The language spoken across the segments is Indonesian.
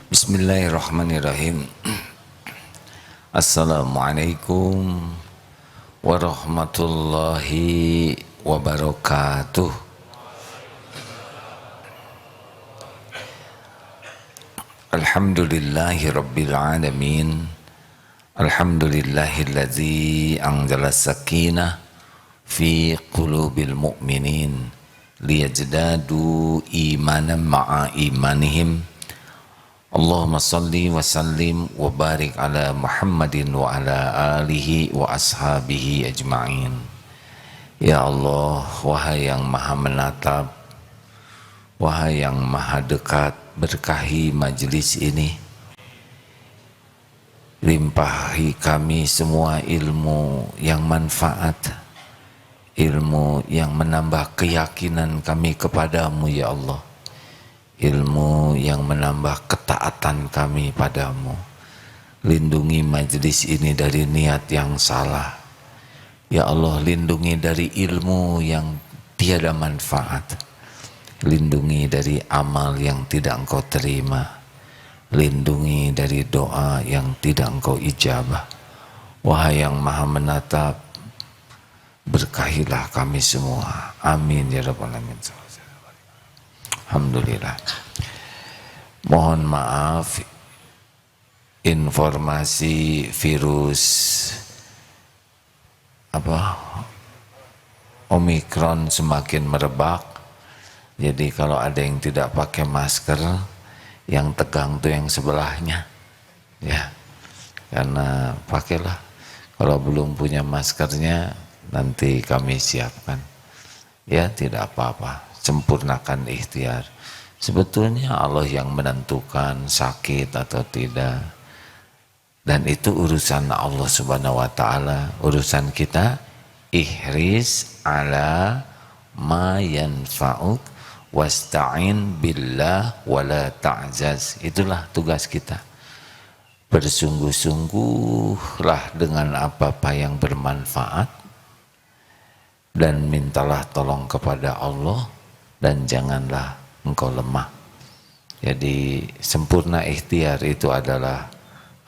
Bismillahirrahmanirrahim. Assalamualaikum warahmatullahi wabarakatuh. Alhamdulillahi rabbil alamin. Alhamdulillahilladzi anzala sakinah fi qulubil mu'minin liyajdadu imanan ma'a imanihim. Allahumma salli wa sallim wa barik ala Muhammadin wa ala alihi wa ashabihi ajma'in. Ya Allah, wahai yang maha menatap, wahai yang maha dekat, berkahi majlis ini, limpahi kami semua ilmu yang manfaat, ilmu yang menambah keyakinan kami kepadamu ya Allah, ilmu yang menambah ketaatan kami padamu. Lindungi majlis ini dari niat yang salah ya Allah, lindungi dari ilmu yang tiada manfaat, lindungi dari amal yang tidak engkau terima, lindungi dari doa yang tidak engkau ijabah. Wahai yang maha menatap, berkahilah kami semua, amin ya rabbal alamin. Alhamdulillah. Mohon maaf, informasi virus Omikron semakin merebak. Jadi kalau ada yang tidak pakai masker, yang tegang tuh yang sebelahnya, ya. Karena pakailah. Kalau belum punya maskernya, nanti kami siapkan. Ya, tidak apa-apa. Sempurnakan ikhtiar. Sebetulnya Allah yang menentukan sakit atau tidak, dan itu urusan Allah subhanahu wa ta'ala. Urusan kita ihris ala ma yanfa'uk wasta'in billah wala ta'jaz. Itulah tugas kita. Bersungguh-sungguhlah dengan apa-apa yang bermanfaat dan mintalah tolong kepada Allah, dan janganlah engkau lemah. Jadi sempurna ikhtiar itu adalah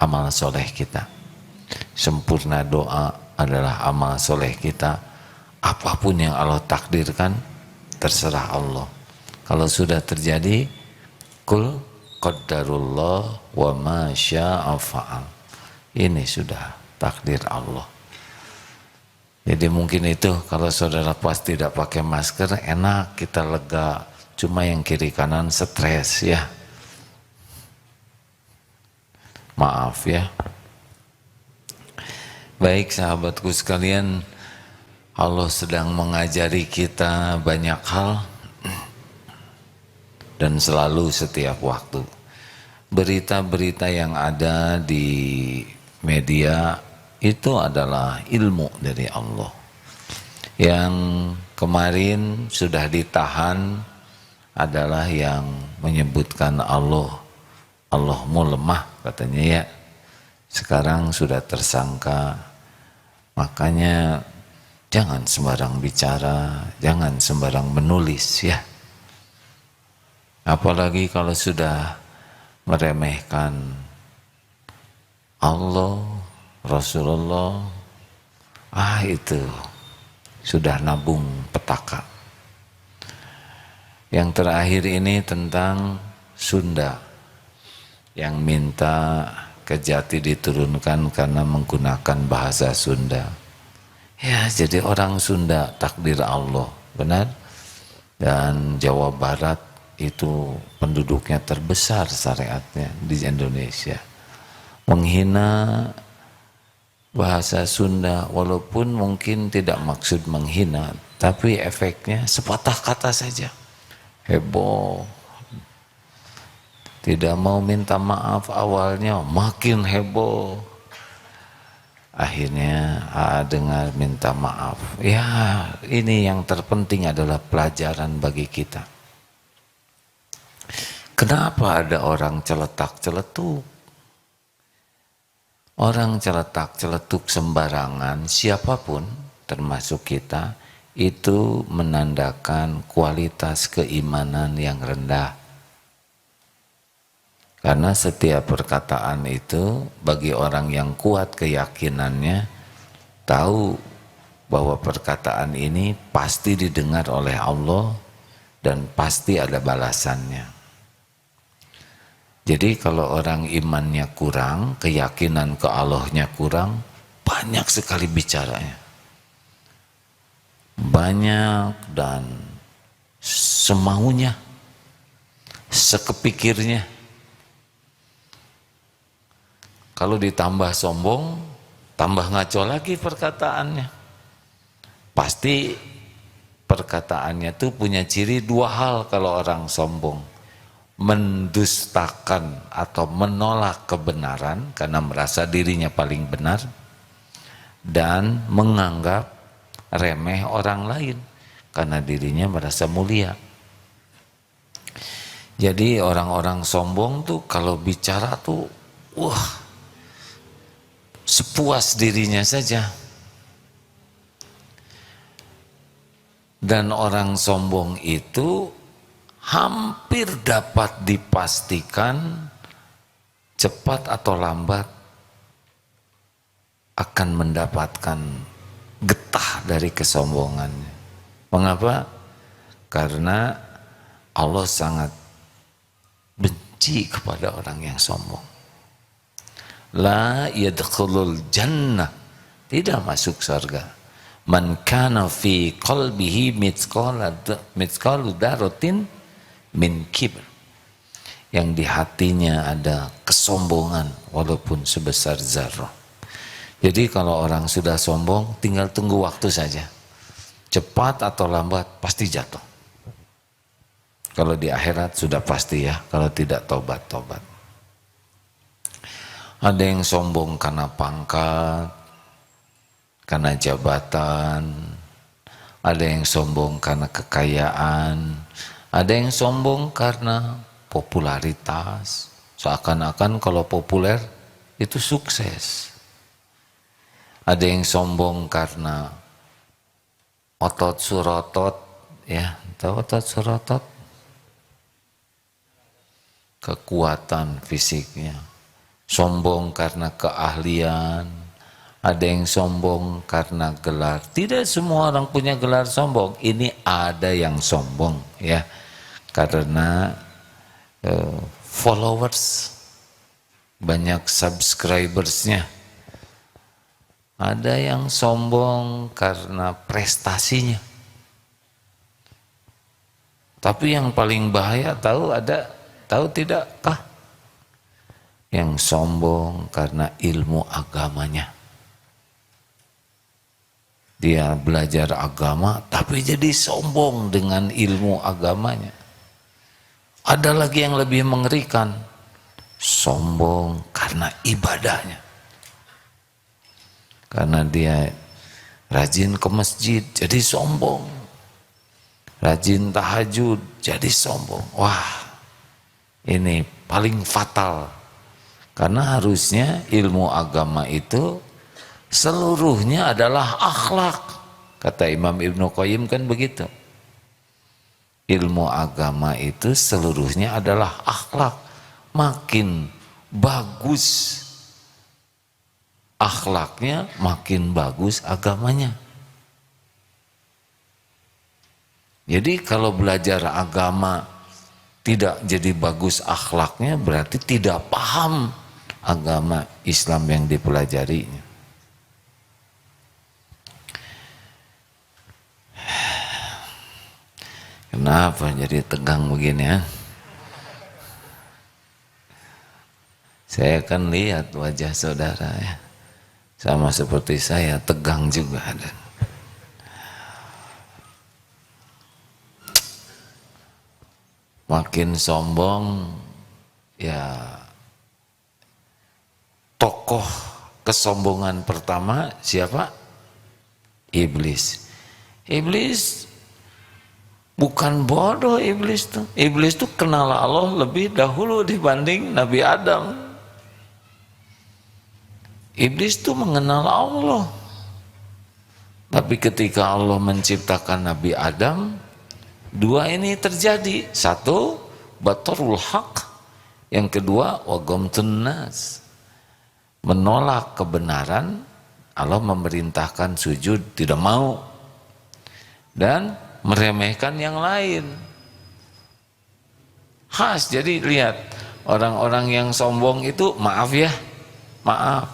amal soleh kita. Sempurna doa adalah amal soleh kita. Apapun yang Allah takdirkan, terserah Allah. Kalau sudah terjadi, kul qaddarullah wa ma syaa fa'al. Ini sudah takdir Allah. Jadi mungkin itu kalau saudara pas tidak pakai masker enak, kita lega. Cuma yang kiri kanan stres ya. Maaf ya. Baik sahabatku sekalian, Allah sedang mengajari kita banyak hal dan selalu setiap waktu. Berita-berita yang ada di media itu adalah ilmu dari Allah. Yang kemarin sudah ditahan adalah yang menyebutkan Allahmu lemah katanya ya. Sekarang sudah tersangka. Makanya jangan sembarang bicara, jangan sembarang menulis ya. Apalagi kalau sudah meremehkan Allah, Rasulullah, itu sudah nabung petaka. Yang terakhir ini tentang Sunda yang minta Kejati diturunkan karena menggunakan bahasa Sunda. Ya, jadi orang Sunda takdir Allah, benar? Dan Jawa Barat itu penduduknya terbesar syariatnya di Indonesia. Menghina bahasa Sunda, walaupun mungkin tidak maksud menghina, tapi efeknya sepatah kata saja heboh. Tidak mau minta maaf awalnya, makin heboh. Akhirnya dengar minta maaf. Ya, ini yang terpenting adalah pelajaran bagi kita. Kenapa ada orang celetak-celetuk? Orang celetak-celetuk sembarangan, siapapun termasuk kita, itu menandakan kualitas keimanan yang rendah. Karena setiap perkataan itu bagi orang yang kuat keyakinannya, tahu bahwa perkataan ini pasti didengar oleh Allah dan pasti ada balasannya. Jadi kalau orang imannya kurang, keyakinan ke Allahnya kurang, banyak sekali bicaranya. Banyak dan semaunya, sekepikirnya. Kalau ditambah sombong, tambah ngaco lagi perkataannya. Pasti perkataannya tuh punya ciri dua hal kalau orang sombong. Mendustakan atau menolak kebenaran karena merasa dirinya paling benar. Dan menganggap remeh orang lain karena dirinya merasa mulia. Jadi orang-orang sombong tuh kalau bicara tuh, wah, sepuas dirinya saja. Dan orang sombong itu hampir dapat dipastikan cepat atau lambat akan mendapatkan getah dari kesombongannya. Mengapa? Karena Allah sangat benci kepada orang yang sombong. La yadkhulul jannah, tidak masuk surga. Man kana fi qalbihi mithqalu dzarratin min kibr, yang di hatinya ada kesombongan walaupun sebesar zarah. Jadi kalau orang sudah sombong, tinggal tunggu waktu saja. Cepat atau lambat pasti jatuh. Kalau di akhirat sudah pasti ya, kalau tidak tobat. Ada yang sombong karena pangkat, karena jabatan, ada yang sombong karena kekayaan, ada yang sombong karena popularitas. Seakan-akan kalau populer itu sukses. Ada yang sombong karena otot surotot, ya, tahu otot surotot? Kekuatan fisiknya. Sombong karena keahlian, ada yang sombong karena gelar. Tidak semua orang punya gelar sombong. Ini ada yang sombong ya, karena followers, banyak subscribersnya. Ada yang sombong karena prestasinya. Tapi yang paling bahaya tahu tidakkah? Yang sombong karena ilmu agamanya. Dia belajar agama tapi jadi sombong dengan ilmu agamanya. Ada lagi yang lebih mengerikan, sombong karena ibadahnya. Karena dia rajin ke masjid jadi sombong, rajin tahajud jadi sombong. Wah, ini paling fatal. Karena harusnya ilmu agama itu seluruhnya adalah akhlak. Kata Imam Ibnu Qayyim kan begitu. Ilmu agama itu seluruhnya adalah akhlak. Makin bagus akhlaknya, makin bagus agamanya. Jadi kalau belajar agama tidak jadi bagus akhlaknya, berarti tidak paham agama Islam yang dipelajarinya. Kenapa jadi tegang begini ya? Saya kan lihat wajah saudara ya, sama seperti saya, tegang juga. Makin sombong ya. Tokoh kesombongan pertama siapa? Iblis. Iblis bukan bodoh. Iblis tuh kenal Allah lebih dahulu dibanding Nabi Adam. Iblis tuh mengenal Allah. Tapi ketika Allah menciptakan Nabi Adam, dua ini terjadi. Satu, batarul haq, Yang kedua, wa ghamtun nas, menolak kebenaran. Allah memerintahkan sujud, tidak mau, dan meremehkan yang lain. Khas. Jadi lihat, orang-orang yang sombong itu, maaf ya, maaf,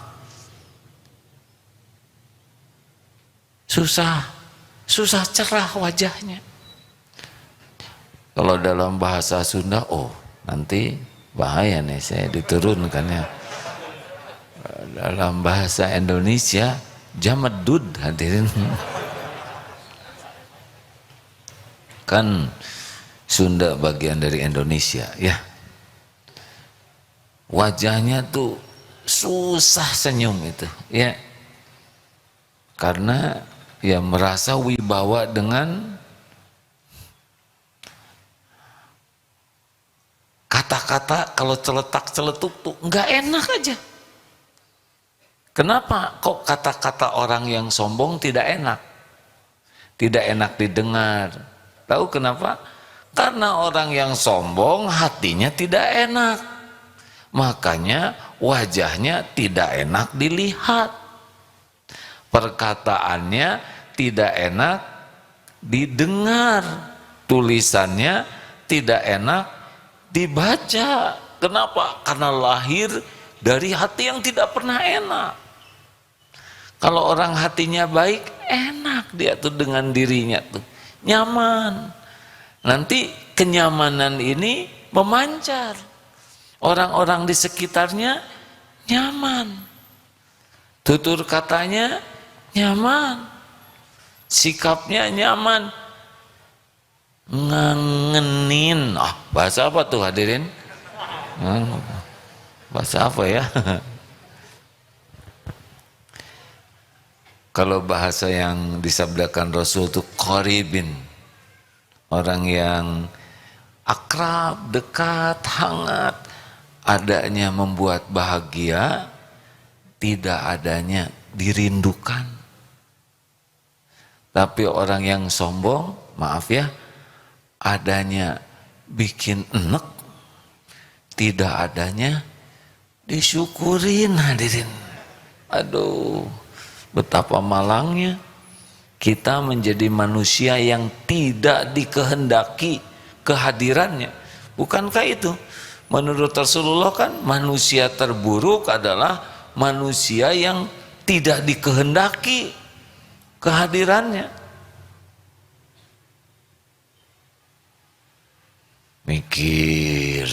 susah cerah wajahnya. Kalau dalam bahasa Sunda, oh nanti bahaya nih saya diturunkan ya. Dalam bahasa Indonesia, jamedud hadirin. Kan Sunda bagian dari Indonesia ya. Wajahnya tuh susah senyum itu ya. Karena ya merasa wibawa dengan kata-kata, kalau celetak-celetuk tuh nggak enak aja. Kenapa kok kata-kata orang yang sombong tidak enak? Tidak enak didengar. Tahu kenapa? Karena orang yang sombong hatinya tidak enak. Makanya wajahnya tidak enak dilihat. Perkataannya tidak enak didengar. Tulisannya tidak enak dibaca. Kenapa? Karena lahir dari hati yang tidak pernah enak. Kalau orang hatinya baik, enak dia tuh dengan dirinya tuh, nyaman. Nanti kenyamanan ini memancar, orang-orang di sekitarnya nyaman, tutur katanya nyaman, sikapnya nyaman, ngangenin. Bahasa apa tuh hadirin? Bahasa apa ya? Kalau bahasa yang disabdakan Rasul itu qaribin, orang yang akrab, dekat, hangat, adanya membuat bahagia, tidak adanya dirindukan. Tapi orang yang sombong, maaf ya, adanya bikin enek, tidak adanya disyukurin hadirin. Aduh, betapa malangnya kita menjadi manusia yang tidak dikehendaki kehadirannya. Bukankah itu menurut Rasulullah kan manusia terburuk adalah manusia yang tidak dikehendaki kehadirannya. Mikir,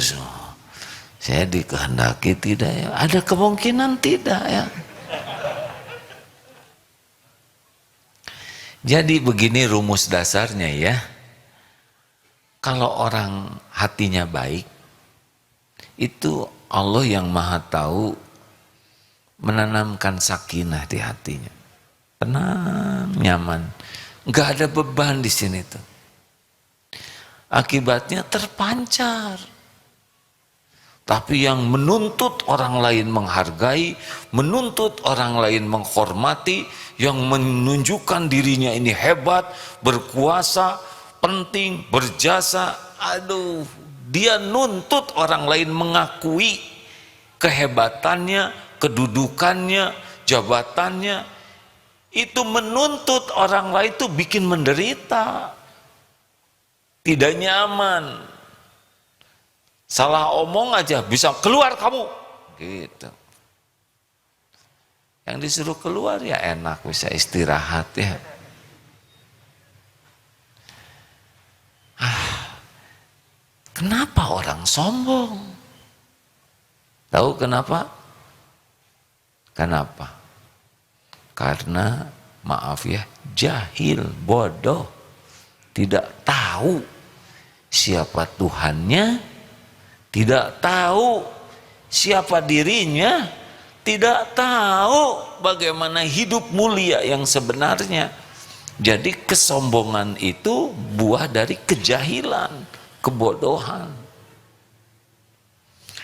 saya dikehendaki tidak ya? Ada kemungkinan tidak ya? Jadi begini rumus dasarnya ya. Kalau orang hatinya baik, itu Allah yang Maha Tahu menanamkan sakinah di hatinya. Tenang, nyaman. Enggak ada beban di sini tuh. Akibatnya terpancar. Tapi yang menuntut orang lain menghargai, menuntut orang lain menghormati, yang menunjukkan dirinya ini hebat, berkuasa, penting, berjasa, aduh, dia nuntut orang lain mengakui kehebatannya, kedudukannya, jabatannya. Itu menuntut orang lain itu bikin menderita, tidak nyaman. Salah omong aja bisa keluar kamu, gitu. Yang disuruh keluar ya enak, bisa istirahat ya. Kenapa orang sombong? Tahu kenapa? Kenapa? Karena maaf ya, jahil, bodoh, tidak tahu siapa Tuhannya, tidak tahu siapa dirinya, tidak tahu bagaimana hidup mulia yang sebenarnya. Jadi kesombongan itu buah dari kejahilan, kebodohan.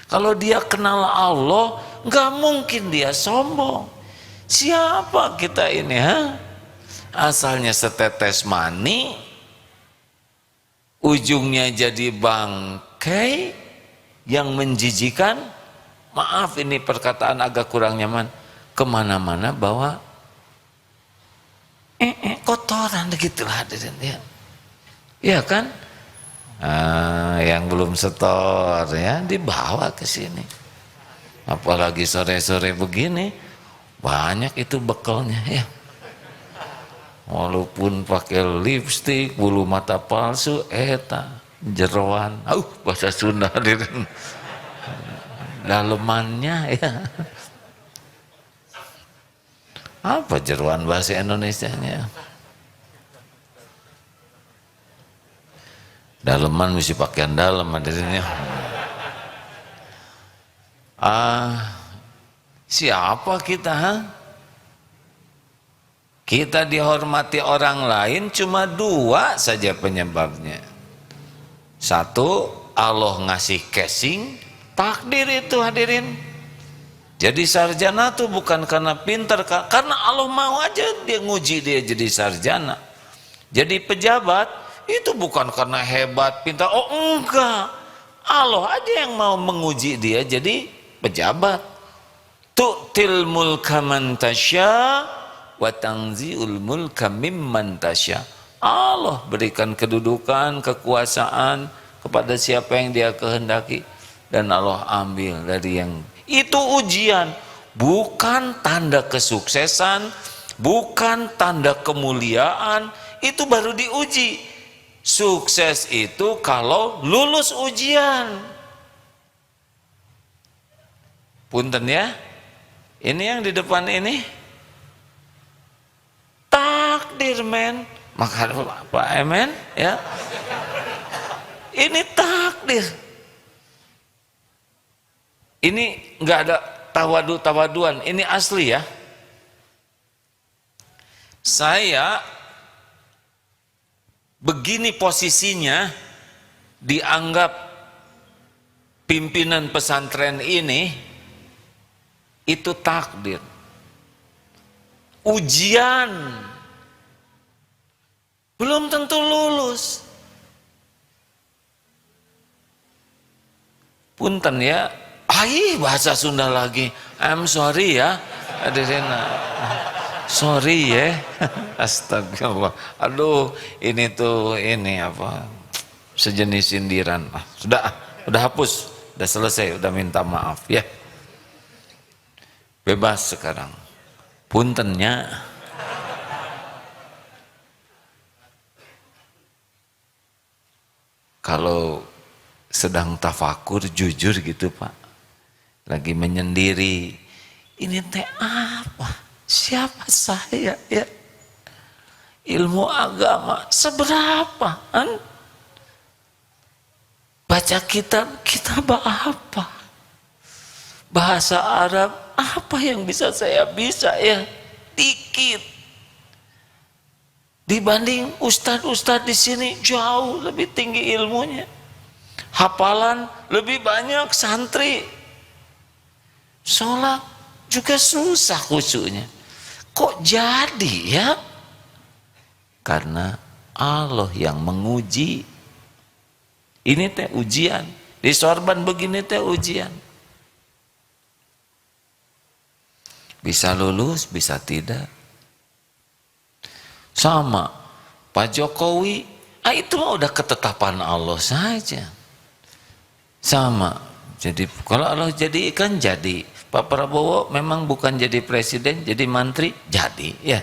Kalau dia kenal Allah, nggak mungkin dia sombong. Siapa kita ini, ha? Asalnya setetes mani, ujungnya jadi bangkai, yang menjijikan, maaf ini perkataan agak kurang nyaman, kemana-mana bawa kotoran gitulah hadirin ya. Iya kan? Yang belum setor ya dibawa ke sini. Apalagi sore-sore begini banyak itu bekalnya ya. Walaupun pakai lipstik, bulu mata palsu, eta jeroan, bahasa Sunda hadirin. Dalemannya ya. Apa jeroan bahasa Indonesianya? Daleman mesti pakaian dalam hadirinnya. Siapa kita? Kita dihormati orang lain cuma dua saja penyebabnya. Satu, Allah ngasih casing, takdir itu hadirin. Jadi sarjana tuh bukan karena pintar, karena Allah mau aja dia nguji dia jadi sarjana. Jadi pejabat itu bukan karena hebat, pintar, oh enggak. Allah aja yang mau menguji dia jadi pejabat. Tu'til mulka man tasya wa tanzi'ul mulka mimman tasya. Allah berikan kedudukan, kekuasaan kepada siapa yang dia kehendaki, dan Allah ambil dari yang itu. Ujian bukan tanda kesuksesan, bukan tanda kemuliaan, itu baru diuji. Sukses itu kalau lulus ujian. Punten ya, ini yang di depan ini takdir men, maka Pak Emen ya, ini takdir. Ini nggak ada tawadu-tawaduan, ini asli ya. Saya begini posisinya, dianggap pimpinan pesantren ini, itu takdir. Ujian, belum tentu lulus. Punten ya, bahasa Sunda lagi, I'm sorry ya, hadirin. Sorry ya, astagfirullah. Aduh, ini tuh ini apa? Sejenis sindiran. Sudah hapus, sudah selesai, udah minta maaf ya. Bebas sekarang. Puntennya. Kalau sedang tafakur jujur gitu Pak, lagi menyendiri, ini teh apa? Siapa saya ya? Ilmu agama seberapa? Baca kitab apa? Bahasa Arab apa yang bisa saya bisa ya? Dikit. Dibanding ustadz-ustadz di sini jauh lebih tinggi ilmunya. Hafalan lebih banyak, santri. Sholat juga susah khusyuknya. Kok jadi ya? Karena Allah yang menguji. Ini teh ujian. Di sorban begini teh ujian. Bisa lulus, bisa tidak. Sama Pak Jokowi, itu mah udah ketetapan Allah saja. Sama. Jadi kalau Allah jadikan jadi. Pak Prabowo memang bukan jadi presiden, jadi menteri, jadi ya.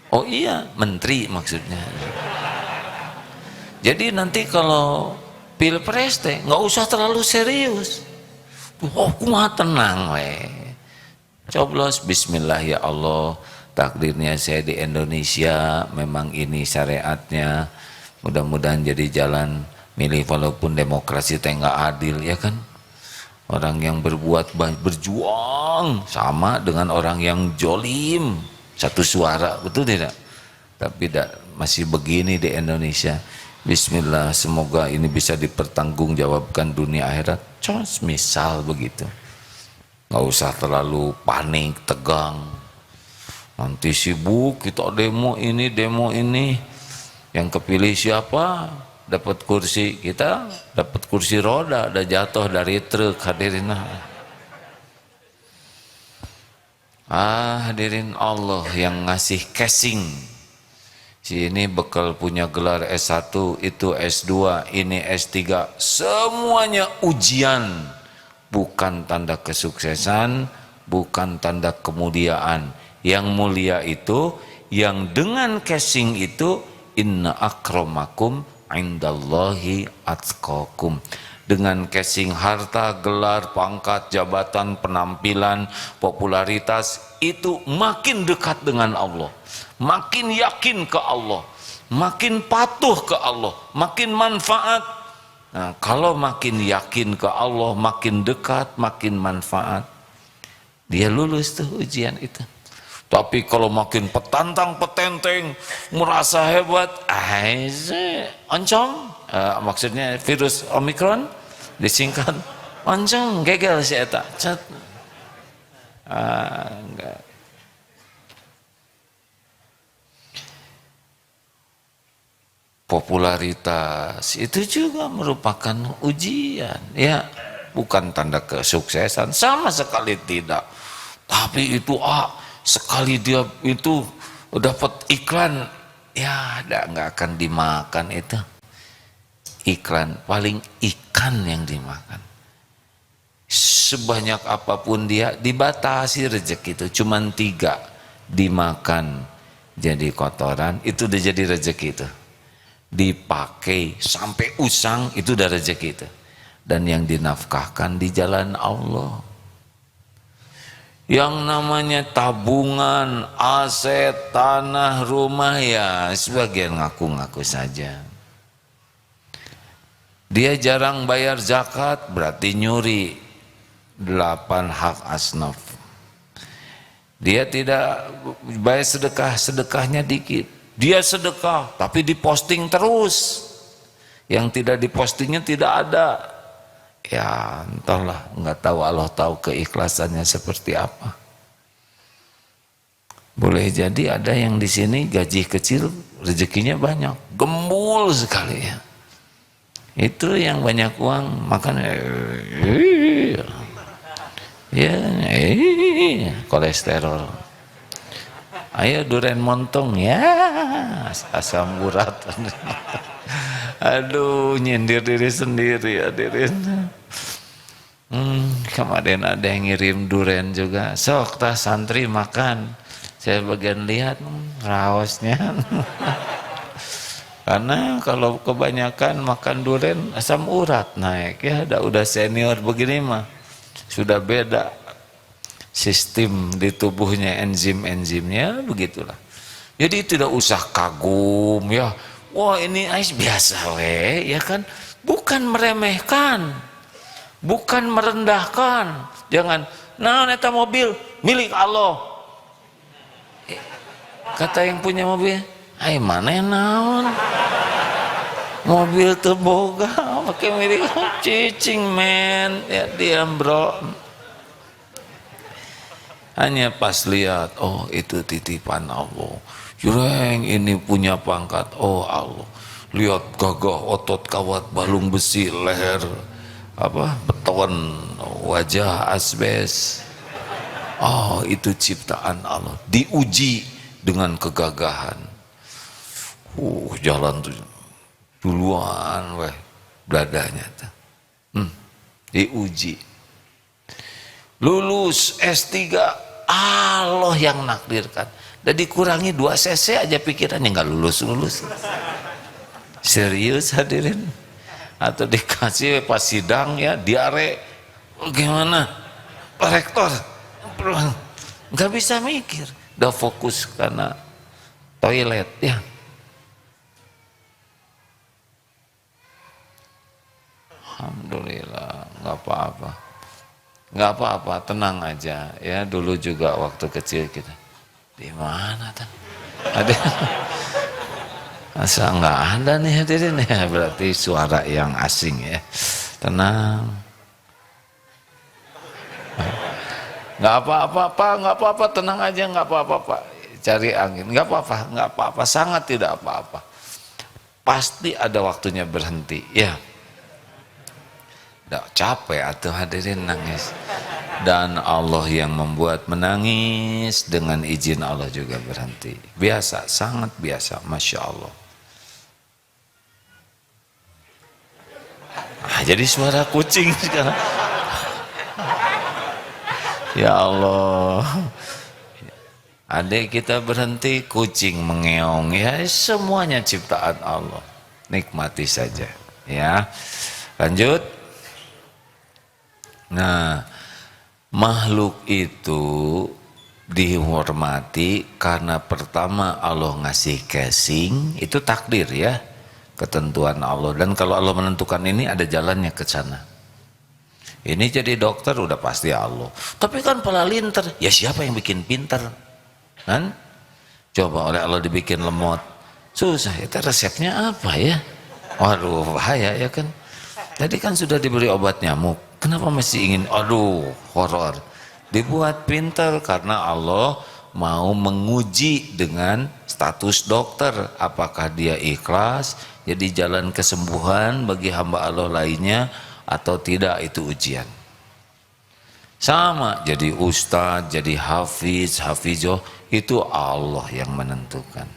Oh iya, menteri maksudnya. Jadi nanti kalau pilpres teh nggak usah terlalu serius. Kumaha tenang we. Coblos bismillah ya Allah, takdirnya saya di Indonesia, memang ini syariatnya. Mudah-mudahan jadi jalan milih, walaupun demokrasi teh nggak adil ya kan. Orang yang berjuang sama dengan orang yang jolim, satu suara, betul tidak? Tapi masih begini di Indonesia. Bismillah, semoga ini bisa dipertanggungjawabkan dunia akhirat. Misal begitu, nggak usah terlalu panik, tegang. Nanti sibuk kita demo ini, yang kepilih siapa? dapat kursi, kita dapat kursi roda, ada jatuh dari truk hadirin. Hadirin, Allah yang ngasih casing. Si ini bekal punya gelar S1, itu S2, ini S3, semuanya ujian, bukan tanda kesuksesan, bukan tanda kemuliaan. Yang mulia itu yang dengan casing itu, inna akramakum indallahi atqakum. Dengan casing harta, gelar, pangkat, jabatan, penampilan, popularitas, itu makin dekat dengan Allah, makin yakin ke Allah, makin patuh ke Allah, makin manfaat. Nah, kalau makin yakin ke Allah, makin dekat, makin manfaat, dia lulus tuh ujian itu. Tapi kalau makin petantang petenteng, merasa hebat, oncom, maksudnya virus Omikron disingkat oncom, gagal si eta. Enggak. Popularitas itu juga merupakan ujian, ya, bukan tanda kesuksesan sama sekali tidak. Tapi itu sekali dia itu dapat iklan, ya nggak akan dimakan itu iklan, paling ikan yang dimakan. Sebanyak apapun dia dibatasi rezeki itu, cuman 3 dimakan jadi kotoran, itu udah jadi rezeki itu. Dipakai sampai usang, itu udah rezeki itu. Dan yang dinafkahkan di jalan Allah. Yang namanya tabungan, aset, tanah, rumah, ya sebagian ngaku-ngaku saja. Dia jarang bayar zakat, berarti nyuri 8 hak asnaf. Dia tidak bayar sedekah, sedekahnya dikit. Dia sedekah, tapi diposting terus. Yang tidak dipostingnya tidak ada. Ya entahlah, nggak tahu, Allah tahu keikhlasannya seperti apa. Boleh jadi ada yang di sini gaji kecil, rezekinya banyak, gembul sekali ya. Itu yang banyak uang makan ya, kolesterol. Ayo durian montong ya, asam urat. Aduh, nyindir diri sendiri hadirin. Kemarin ada yang ngirim durian juga, sok tah santri makan. Saya bagian lihat raosnya. Karena kalau kebanyakan makan durian asam urat naik ya, udah senior begini mah sudah beda sistem di tubuhnya, enzim-enzimnya begitulah. Jadi tidak usah kagum ya. Wah ini ais biasa ya kan, bukan meremehkan, bukan merendahkan. Jangan, nah neta mobil milik Allah, kata yang punya mobil, mana yang naon mobil terboga pakai milik cicing men, ya diam bro. Hanya pas lihat, oh itu titipan Allah. Jureng ini punya pangkat, oh Allah. Lihat gagah otot kawat balung besi, leher beton, wajah asbes. Oh itu ciptaan Allah, diuji dengan kegagahan. Jalan tuh duluan dadanya tuh. Diuji. Lulus S3, Allah yang nakdirkan. Dan dikurangi 2 cc aja pikirannya, nggak lulus. Serius hadirin. Atau dikasih pas sidang ya diare, gimana Pak Rektor, nggak bisa mikir, udah fokus karena toilet ya. Alhamdulillah, nggak apa-apa. Nggak apa-apa, tenang aja ya. Dulu juga waktu kecil kita di mana kan ada masa nggak ada nih hadirin ya, berarti suara yang asing ya. Tenang, nggak apa-apa Pak, nggak apa-apa, tenang aja, nggak apa-apa Pak, cari angin, nggak apa-apa, nggak apa-apa, sangat tidak apa-apa. pasti ada waktunya berhenti. Ya, udah capek atau hadirin nangis. Dan Allah yang membuat menangis, dengan izin Allah juga berhenti. Biasa, sangat biasa, Masya Allah. Nah, jadi suara kucing sekarang. Ya Allah. Adik kita berhenti, kucing mengeong. Ya, semuanya ciptaan Allah. Nikmati saja. Ya, lanjut. Nah, makhluk itu dihormati karena pertama Allah ngasih casing, itu takdir ya, ketentuan Allah. Dan kalau Allah menentukan ini, ada jalannya ke sana. Ini jadi dokter udah pasti Allah. Tapi kan palalinter, ya siapa yang bikin pinter? Kan? Coba oleh Allah dibikin lemot, susah. Itu resepnya apa ya? Waduh, bahaya ya kan. Tadi kan sudah diberi obat nyamuk, kenapa masih ingin, aduh horor. Dibuat pintar karena Allah mau menguji dengan status dokter, apakah dia ikhlas jadi jalan kesembuhan bagi hamba Allah lainnya atau tidak. Itu ujian. Sama jadi ustadz, jadi hafiz, hafizoh, itu Allah yang menentukan.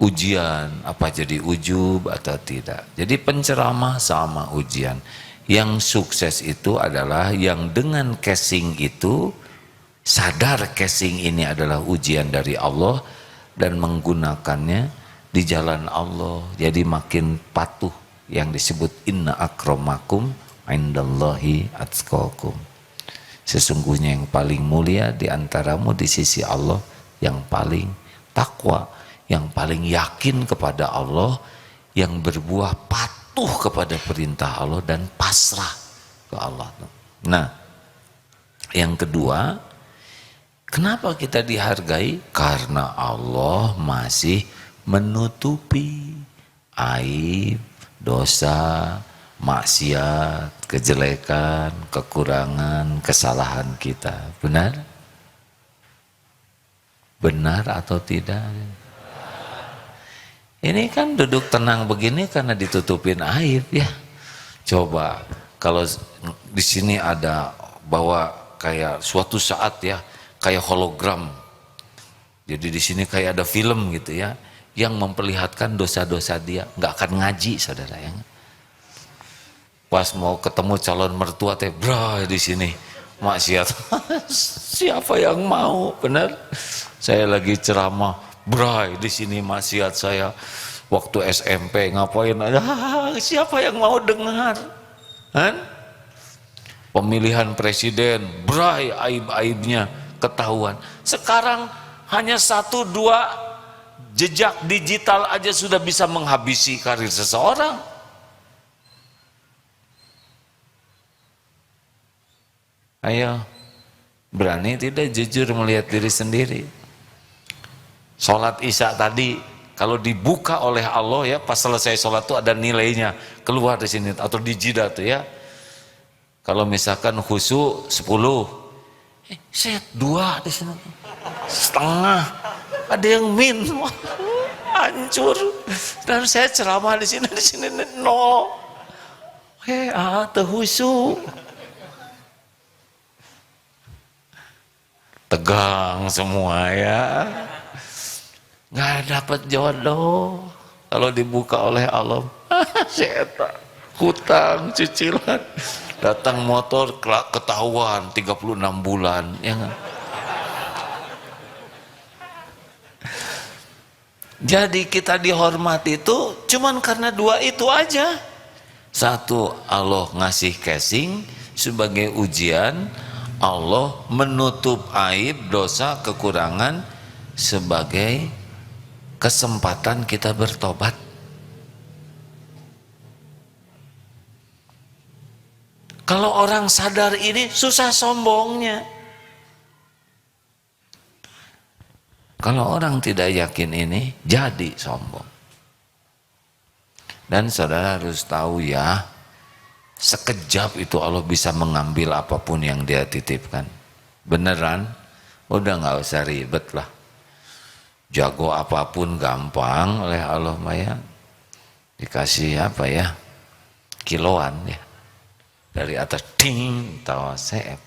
Ujian, apa jadi ujub atau tidak. Jadi penceramah sama ujian. Yang sukses itu adalah yang dengan casing itu sadar casing ini adalah ujian dari Allah dan menggunakannya di jalan Allah. Jadi makin patuh, yang disebut inna akramakum indallahi atqakum. Sesungguhnya yang paling mulia di antaramu di sisi Allah yang paling takwa, yang paling yakin kepada Allah, yang berbuah patuh kepada perintah Allah dan pasrah ke Allah. Nah, yang kedua, kenapa kita dihargai? Karena Allah masih menutupi aib, dosa, maksiat, kejelekan, kekurangan, kesalahan kita. Benar? Benar atau tidak? Ini kan duduk tenang begini karena ditutupin aib ya. Coba kalau di sini ada bawa kayak suatu saat ya, kayak hologram. Jadi di sini kayak ada film gitu ya, yang memperlihatkan dosa-dosa dia, nggak akan ngaji saudara ya. Pas mau ketemu calon mertua teh, bro di sini maksiat. Siapa yang mau? Benar? Saya lagi ceramah. Bray di sini maksiat saya waktu SMP ngapain aja, siapa yang mau dengar? Kan? Pemilihan presiden, bray aib-aibnya ketahuan. Sekarang hanya 1-2 jejak digital aja sudah bisa menghabisi karir seseorang. Ayo, berani tidak jujur melihat diri sendiri? Sholat isya tadi kalau dibuka oleh Allah ya, pas selesai sholat tuh ada nilainya keluar di sini atau di jidat tuh ya. Kalau misalkan khusyuk 10, set 2 di sini, setengah, ada yang min, hancur. Dan saya ceramah di sini 0. Tuh khusyuk, tegang semua ya. Nggak dapat jodoh kalau dibuka oleh Allah. Setan, hutang, cicilan, datang motor ketahuan 36 bulan ya gak? Jadi kita dihormati itu cuman karena 2 itu aja. 1, Allah ngasih casing sebagai ujian. Allah menutup aib, dosa, kekurangan sebagai kesempatan kita bertobat. Kalau orang sadar ini, susah sombongnya. Kalau orang tidak yakin ini, jadi sombong. Dan saudara harus tahu ya, sekejap itu Allah bisa mengambil apapun yang dia titipkan. Beneran? Udah nggak usah ribet lah. Jago apapun gampang oleh Allah Maya. dikasih apa ya, kiloan ya, dari atas ding tawa seep,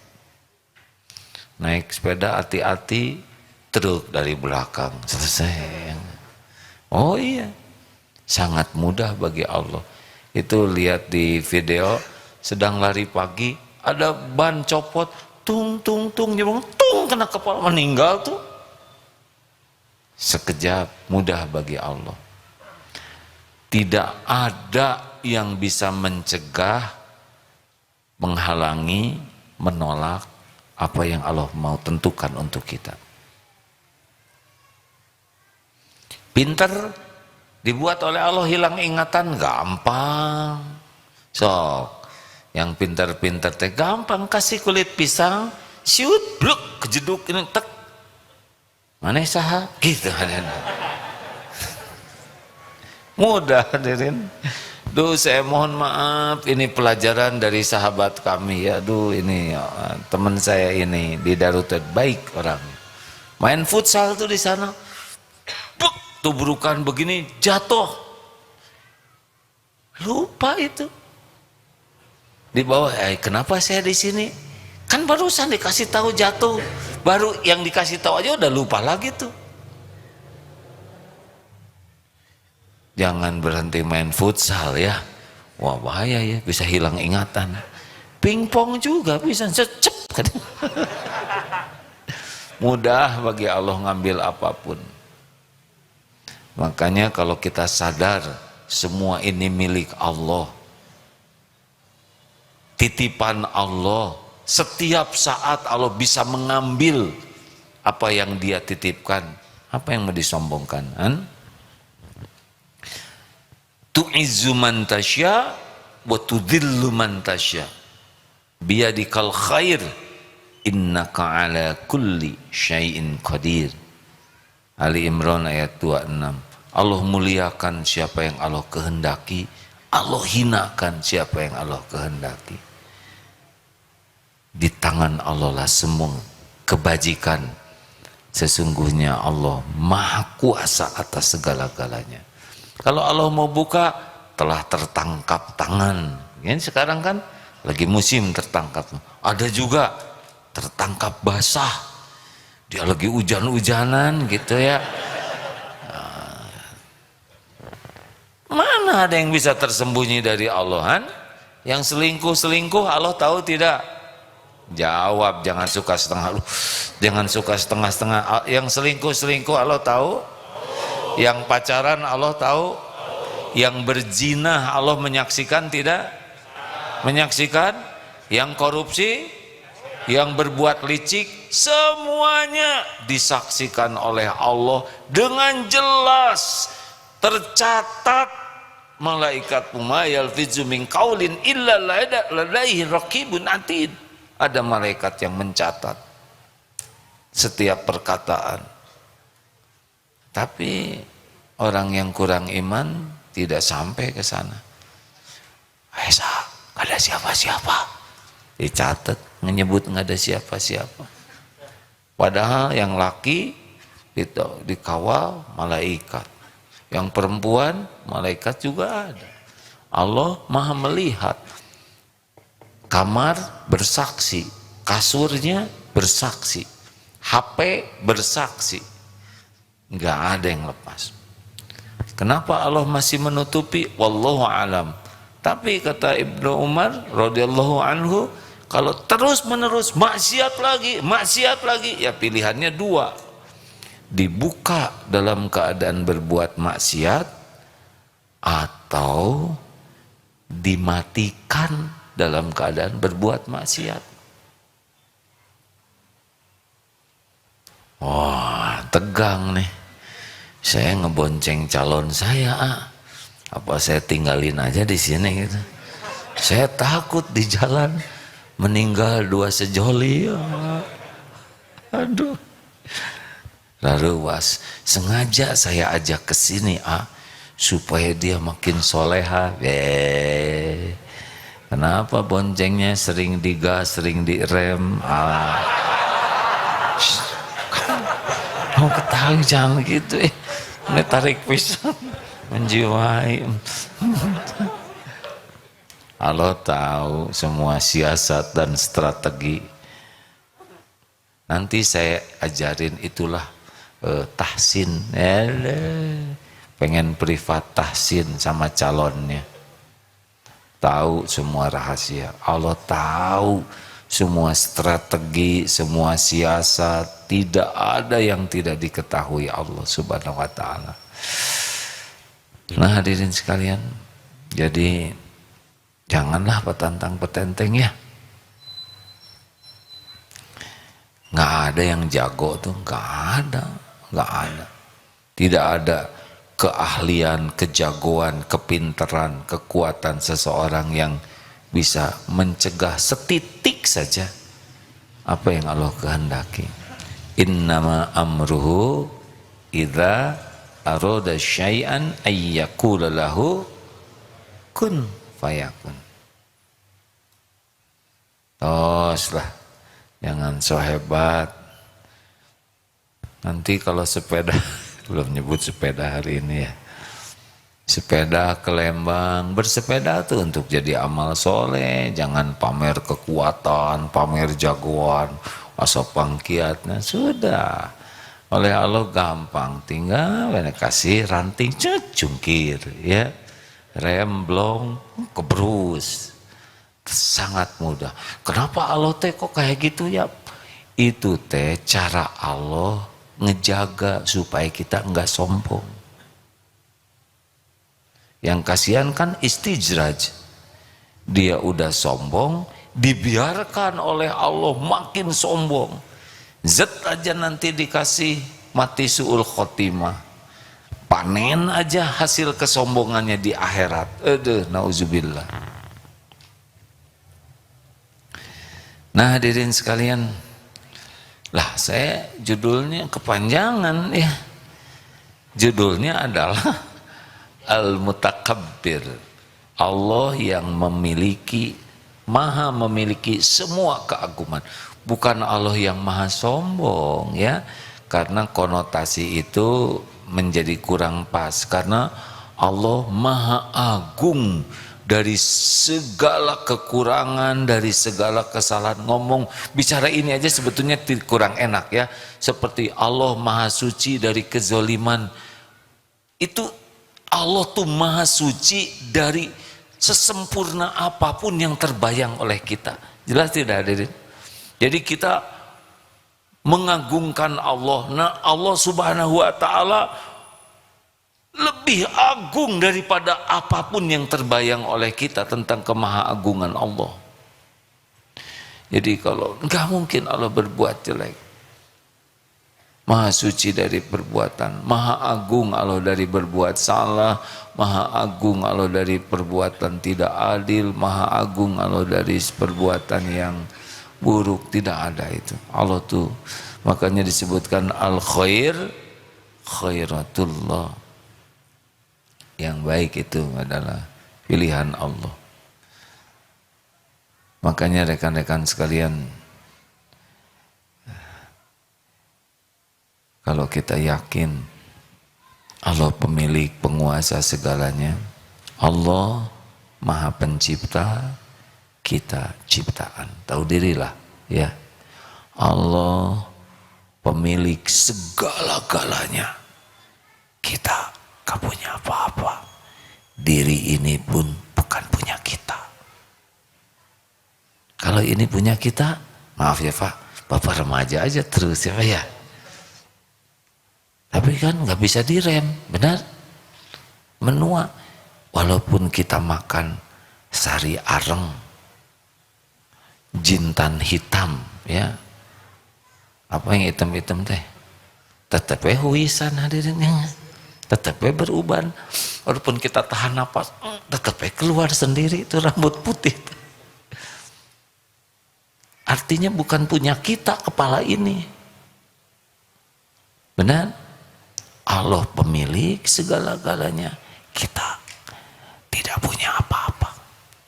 naik sepeda hati-hati, truk dari belakang selesai. Oh iya, sangat mudah bagi Allah. Itu lihat di video, sedang lari pagi, ada ban copot, tung tung tung, nyebong tung, kena kepala, meninggal tuh. Sekejap, mudah bagi Allah. Tidak ada yang bisa mencegah, menghalangi, menolak apa yang Allah mau tentukan untuk kita. Pinter dibuat oleh Allah hilang ingatan, gampang. Sok, yang pinter-pinter teh gampang, kasih kulit pisang, siut, bluk, kejeduk ini tek. Mana saha? Gitu. Mudah hadirin. Duh, saya mohon maaf, ini pelajaran dari sahabat kami ya. Duh, ini teman saya ini di Darut, baik orang. Main futsal tuh di sana. Buk, tubrukan begini jatuh. Lupa itu. Di bawah, kenapa saya di sini? Kan barusan dikasih tahu jatuh. Baru yang dikasih tahu aja udah lupa lagi tuh. Jangan berhenti main futsal ya. Wah, bahaya ya, bisa hilang ingatan. Pingpong juga bisa cecep. Mudah bagi Allah ngambil apapun. Makanya kalau kita sadar semua ini milik Allah, titipan Allah, setiap saat Allah bisa mengambil apa yang dia titipkan. Apa yang mau disombongkan? Tu'izzu man tasya wa tudhillu man tasya biyadikal khair innaka ala kulli syai'in qadir. Ali Imran ayat 26. Allah muliakan siapa yang Allah kehendaki, Allah hinakan siapa yang Allah kehendaki. Di tangan Allah lah semua kebajikan. Sesungguhnya Allah maha kuasa atas segala-galanya. Kalau Allah mau buka, telah tertangkap tangan. Ya, sekarang kan lagi musim tertangkap. Ada juga tertangkap basah. Dia lagi hujan-hujanan gitu ya. Mana ada yang bisa tersembunyi dari Allahan? Yang selingkuh-selingkuh Allah tahu tidak? Jawab, jangan suka setengah. Jangan suka setengah-setengah. Yang selingkuh-selingkuh Allah tahu? Yang pacaran Allah tahu? Yang berzina Allah menyaksikan tidak? Menyaksikan? Yang korupsi? Yang berbuat licik? Semuanya disaksikan oleh Allah dengan jelas, tercatat. Malaikat ma yalfizu min qaulin illa ladaihi raqibun atid. Ada malaikat yang mencatat setiap perkataan. Tapi orang yang kurang iman tidak sampai ke sana. Esa, nggak ada siapa-siapa. Dicatat, menyebut nggak ada siapa-siapa. Padahal yang laki dikawal malaikat. Yang perempuan malaikat juga ada. Allah maha melihat. Kamar bersaksi, kasurnya bersaksi, HP bersaksi. Nggak ada yang lepas. Kenapa Allah masih menutupi? Wallahu alam. Tapi kata Ibnu Umar radhiyallahu anhu, kalau terus menerus maksiat lagi, ya pilihannya dua. Dibuka dalam keadaan berbuat maksiat atau dimatikan dalam keadaan berbuat maksiat. Wah, tegang nih. Saya ngebonceng calon saya, apa saya tinggalin aja di sini gitu. Saya takut di jalan meninggal dua sejoli. Aduh. Lalu sengaja saya ajak ke sini supaya dia makin soleha. Kenapa boncengnya sering digas, sering direm? Kamu ketahui jangan gitu. Ini tarik pisang menjiwai. Allah tahu semua siasat dan strategi. Nanti saya ajarin itulah tahsin. Pengen privat tahsin sama calonnya. Tahu semua rahasia. Allah tahu semua strategi, semua siasat. Tidak ada yang tidak diketahui Allah Subhanahu wa ta'ala. Nah hadirin sekalian, jadi janganlah petantang petenteng ya. Nggak ada yang jago tuh, nggak ada. Tidak ada keahlian, kejagoan, kepintaran, kekuatan seseorang yang bisa mencegah setitik saja apa yang Allah kehendaki. Innama amruhu idza arada syai'an ayyaqula lahu kun fayakun. Toslah, jangan so hebat. Nanti kalau sepeda belum nyebut sepeda hari ini ya. Sepeda ke Lembang, bersepeda tuh untuk jadi amal soleh, jangan pamer kekuatan, pamer jagoan, asa pangkiat. Nah sudah, oleh Allah gampang, tinggal kasih ranting cungkir, ya, rem blong kebrus, sangat mudah. Kenapa Allah teh kok kayak gitu ya? Itu teh cara Allah ngejaga supaya kita enggak sombong. Yang kasihan kan istijraj, dia udah sombong, dibiarkan oleh Allah makin sombong. Zat aja nanti dikasih mati su'ul khotimah, panen aja hasil kesombongannya di akhirat. Nauzubillah. Nah hadirin sekalian, lah saya judulnya kepanjangan ya. Judulnya adalah Al-Mutakabbir, Allah yang maha memiliki semua keagungan, bukan Allah yang maha sombong ya, karena konotasi itu menjadi kurang pas, karena Allah maha agung dari segala kekurangan, dari segala kesalahan. Ngomong bicara ini aja sebetulnya kurang enak ya, seperti Allah maha suci dari kezoliman. Itu Allah tuh maha suci dari sesempurna apapun yang terbayang oleh kita. Jelas tidak hadirin? Jadi kita mengagungkan Allah. Nah Allah Subhanahu wa ta'ala lebih agung daripada apapun yang terbayang oleh kita tentang kemahaagungan Allah. Jadi kalau nggak mungkin Allah berbuat jelek. Maha suci dari perbuatan, maha agung Allah dari berbuat salah, maha agung Allah dari perbuatan tidak adil, maha agung Allah dari perbuatan yang buruk. Tidak ada itu. Allah tuh makanya disebutkan al-khair khairatullah. Yang baik itu adalah pilihan Allah. Makanya rekan-rekan sekalian, kalau kita yakin Allah pemilik penguasa segalanya, Allah maha pencipta, kita ciptaan. Tahu dirilah ya, Allah pemilik segala-galanya, kita gak punya apa-apa. Diri ini pun bukan punya kita. Kalau ini punya kita, maaf ya Pak, Bapak remaja aja terus ya Pak ya. Tapi kan nggak bisa direm, benar? Menua, walaupun kita makan sari areng, jintan hitam, ya, apa yang hitam-hitam teh, tetap huisan hadirin, tetap beruban. Walaupun kita tahan napas, tetap keluar sendiri itu rambut putih. Artinya bukan punya kita kepala ini, benar? Allah pemilik segala-galanya, kita tidak punya apa-apa,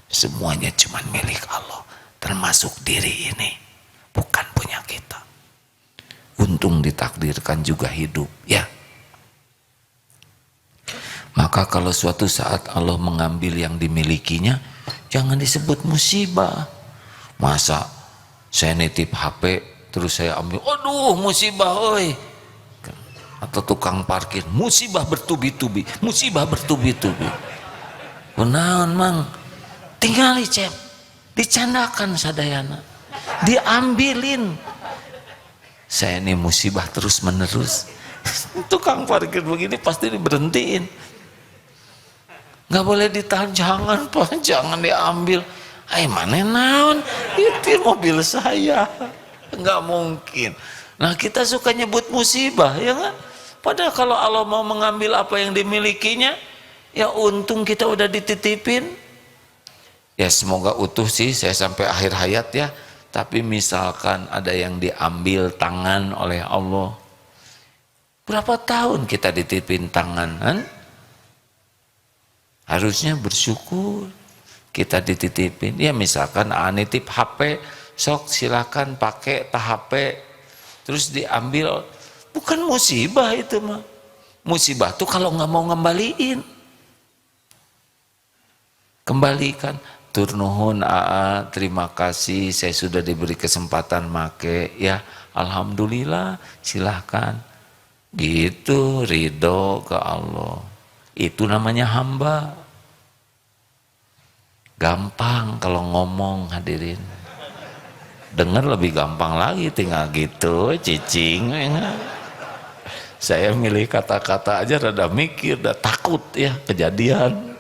semuanya cuma milik Allah, termasuk diri ini bukan punya kita. Untung ditakdirkan juga hidup ya. Maka kalau suatu saat Allah mengambil yang dimilikinya, jangan disebut musibah. Masa saya nitip HP terus saya ambil, aduh musibah oi. Atau tukang parkir, musibah bertubi-tubi, musibah bertubi-tubi. Kunaon mang, tinggal cep, dicandakan sadayana, diambilin. Saya ini musibah terus menerus. Tukang parkir begini pasti diberhentiin, nggak boleh ditahan, jangan pak, jangan diambil. Mana naon, itu mobil saya, nggak mungkin. Nah kita suka nyebut musibah, ya kan? Padahal kalau Allah mau mengambil apa yang dimilikinya, ya untung kita udah dititipin. Ya semoga utuh sih saya sampai akhir hayat ya. Tapi misalkan ada yang diambil tangan oleh Allah, berapa tahun kita dititipin tangan kan? Harusnya bersyukur kita dititipin. Ya misalkan nitip HP, sok silakan pakai HP, terus diambil, bukan musibah itu mah. Musibah tuh kalau nggak mau ngembaliin, kembalikan. Turnuhun AA, terima kasih saya sudah diberi kesempatan make, ya alhamdulillah, silahkan. Gitu, ridho ke Allah. Itu namanya hamba. Gampang kalau ngomong, hadirin. Dengar lebih gampang lagi, tinggal gitu, cicing. Saya milih kata-kata aja rada mikir, rada takut ya kejadian.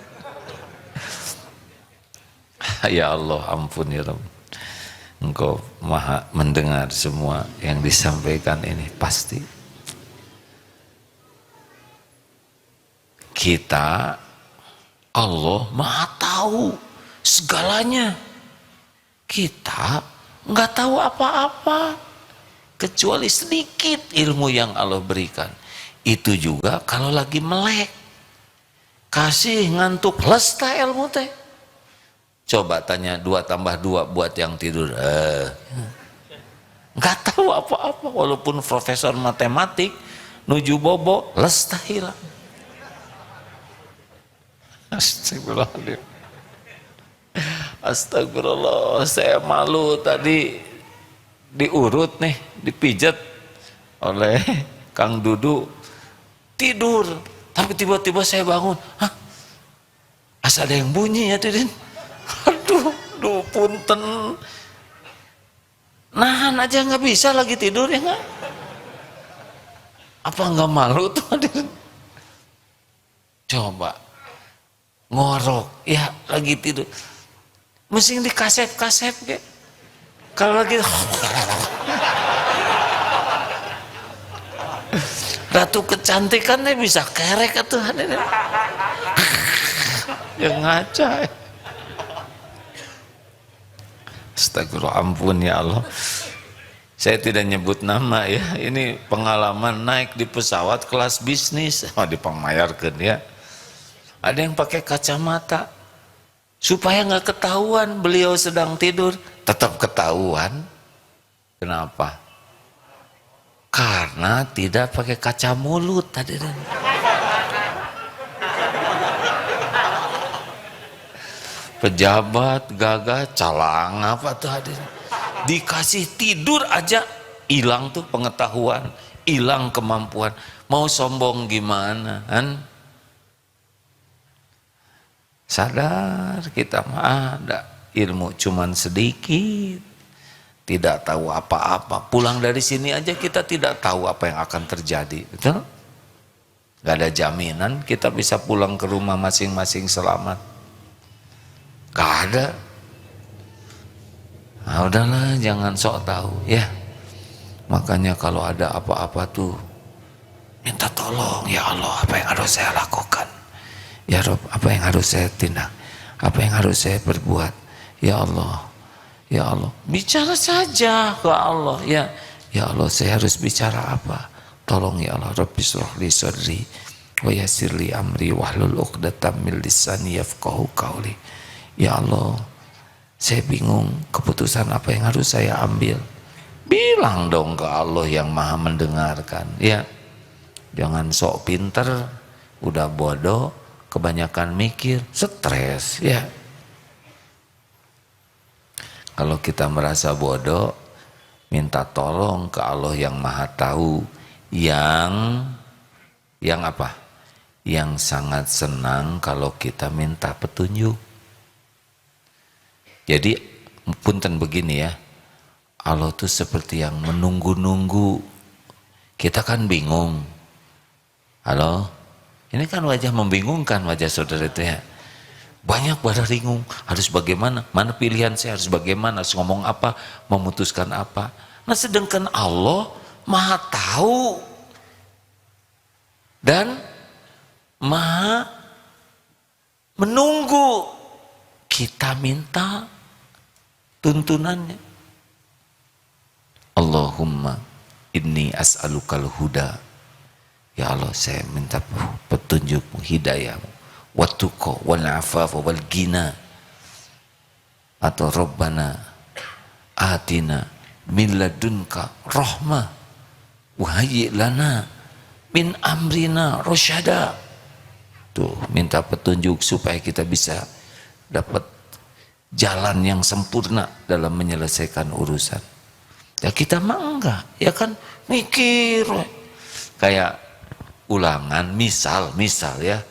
Ya Allah, ampun ya Rabb. Engkau maha mendengar semua yang disampaikan ini. Pasti kita, Allah maha tahu segalanya. Kita nggak tahu apa-apa kecuali sedikit ilmu yang Allah berikan. Itu juga kalau lagi melek, kasih ngantuk lesta ilmu teh. Coba tanya 2 tambah 2 buat yang tidur, nggak tahu apa-apa. Walaupun profesor matematik nuju bobo lesta hilang. Astagfirullahaladzim. Astagfirullah, saya malu tadi diurut nih, dipijat oleh Kang Dudu, tidur. Tapi tiba-tiba saya bangun, asa ada yang bunyi ya Tidin. Aduh, punten. Nahan aja nggak bisa lagi tidur ya nggak? Apa nggak malu tuh Tidin? Coba ngorok, ya lagi tidur. Mesti dikasep-kasep ke. Kalau lagi ratu kecantikannya bisa kerek atuh hadirin. Yang ngaca. Astagfirullah, ampun ya Allah. Saya tidak nyebut nama ya. Ini pengalaman naik di pesawat kelas bisnis. Dipangmayarkeun ya. Ada yang pakai kacamata supaya nggak ketahuan beliau sedang tidur. Tetap ketahuan. Kenapa? Karena tidak pakai kaca mulut tadi. Pejabat gagah calang apa tuh hadir, dikasih tidur aja hilang tuh pengetahuan, hilang kemampuan. Mau sombong gimana kan? Sadar kita mah ada ilmu cuman sedikit, tidak tahu apa-apa. Pulang dari sini aja kita tidak tahu apa yang akan terjadi, betul? Gak ada jaminan kita bisa pulang ke rumah masing-masing selamat. Gak ada. Nah, udahlah, jangan sok tahu ya. Makanya kalau ada apa-apa tuh minta tolong, ya Allah, apa yang harus saya lakukan? Ya Rob, apa yang harus saya tindak? Apa yang harus saya perbuat? Ya Allah, ya Allah, bicara saja ke Allah ya. Ya Allah, saya harus bicara apa? Tolong ya Allah, Rabbi shrah li sadri wa yassir li amri wahlul 'uqdatam min lisani yafqahu qawli. Ya Allah, saya bingung keputusan apa yang harus saya ambil. Bilang dong ke Allah yang maha mendengarkan ya. Jangan sok pinter, udah bodoh, kebanyakan mikir, stres ya. Kalau kita merasa bodoh, minta tolong ke Allah yang Maha Tahu, yang apa? Yang sangat senang kalau kita minta petunjuk. Jadi punten begini ya, Allah tuh seperti yang menunggu-nunggu. Kita kan bingung. Halo? Ini kan wajah membingungkan wajah saudara itu ya. Banyak pada bingung, harus bagaimana? Mana pilihan saya, harus bagaimana? Harus ngomong apa? Memutuskan apa? Nah sedangkan Allah Maha tahu dan Maha menunggu kita minta tuntunannya. Allahumma inni as'alukal huda. Ya Allah, saya minta petunjukmu, hidayahmu, wattuqa wal afafa wal ghina. Atau Rabbana atina min ladunka rahmah wa hayyi lana min amrina rasyada. Tuh, minta petunjuk supaya kita bisa dapat jalan yang sempurna dalam menyelesaikan urusan. Ya kita mah enggak, ya kan mikir. Kayak ulangan, misal ya.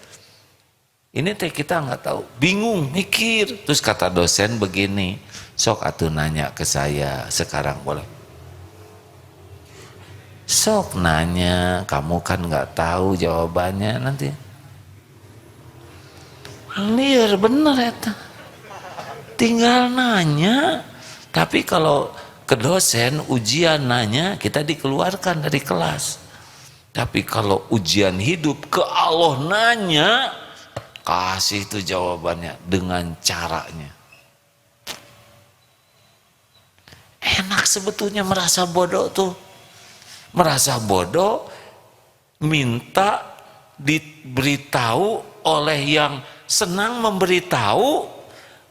Ini teh kita nggak tahu, bingung, mikir. Terus kata dosen begini, sok atuh nanya ke saya sekarang boleh. Sok nanya, kamu kan nggak tahu jawabannya nanti. Liar bener eta. Tinggal nanya. Tapi kalau ke dosen ujian nanya, kita dikeluarkan dari kelas. Tapi kalau ujian hidup ke Allah nanya, kasih itu jawabannya dengan caranya. Enak sebetulnya merasa bodoh tuh. Merasa bodoh, minta diberitahu oleh yang senang memberitahu,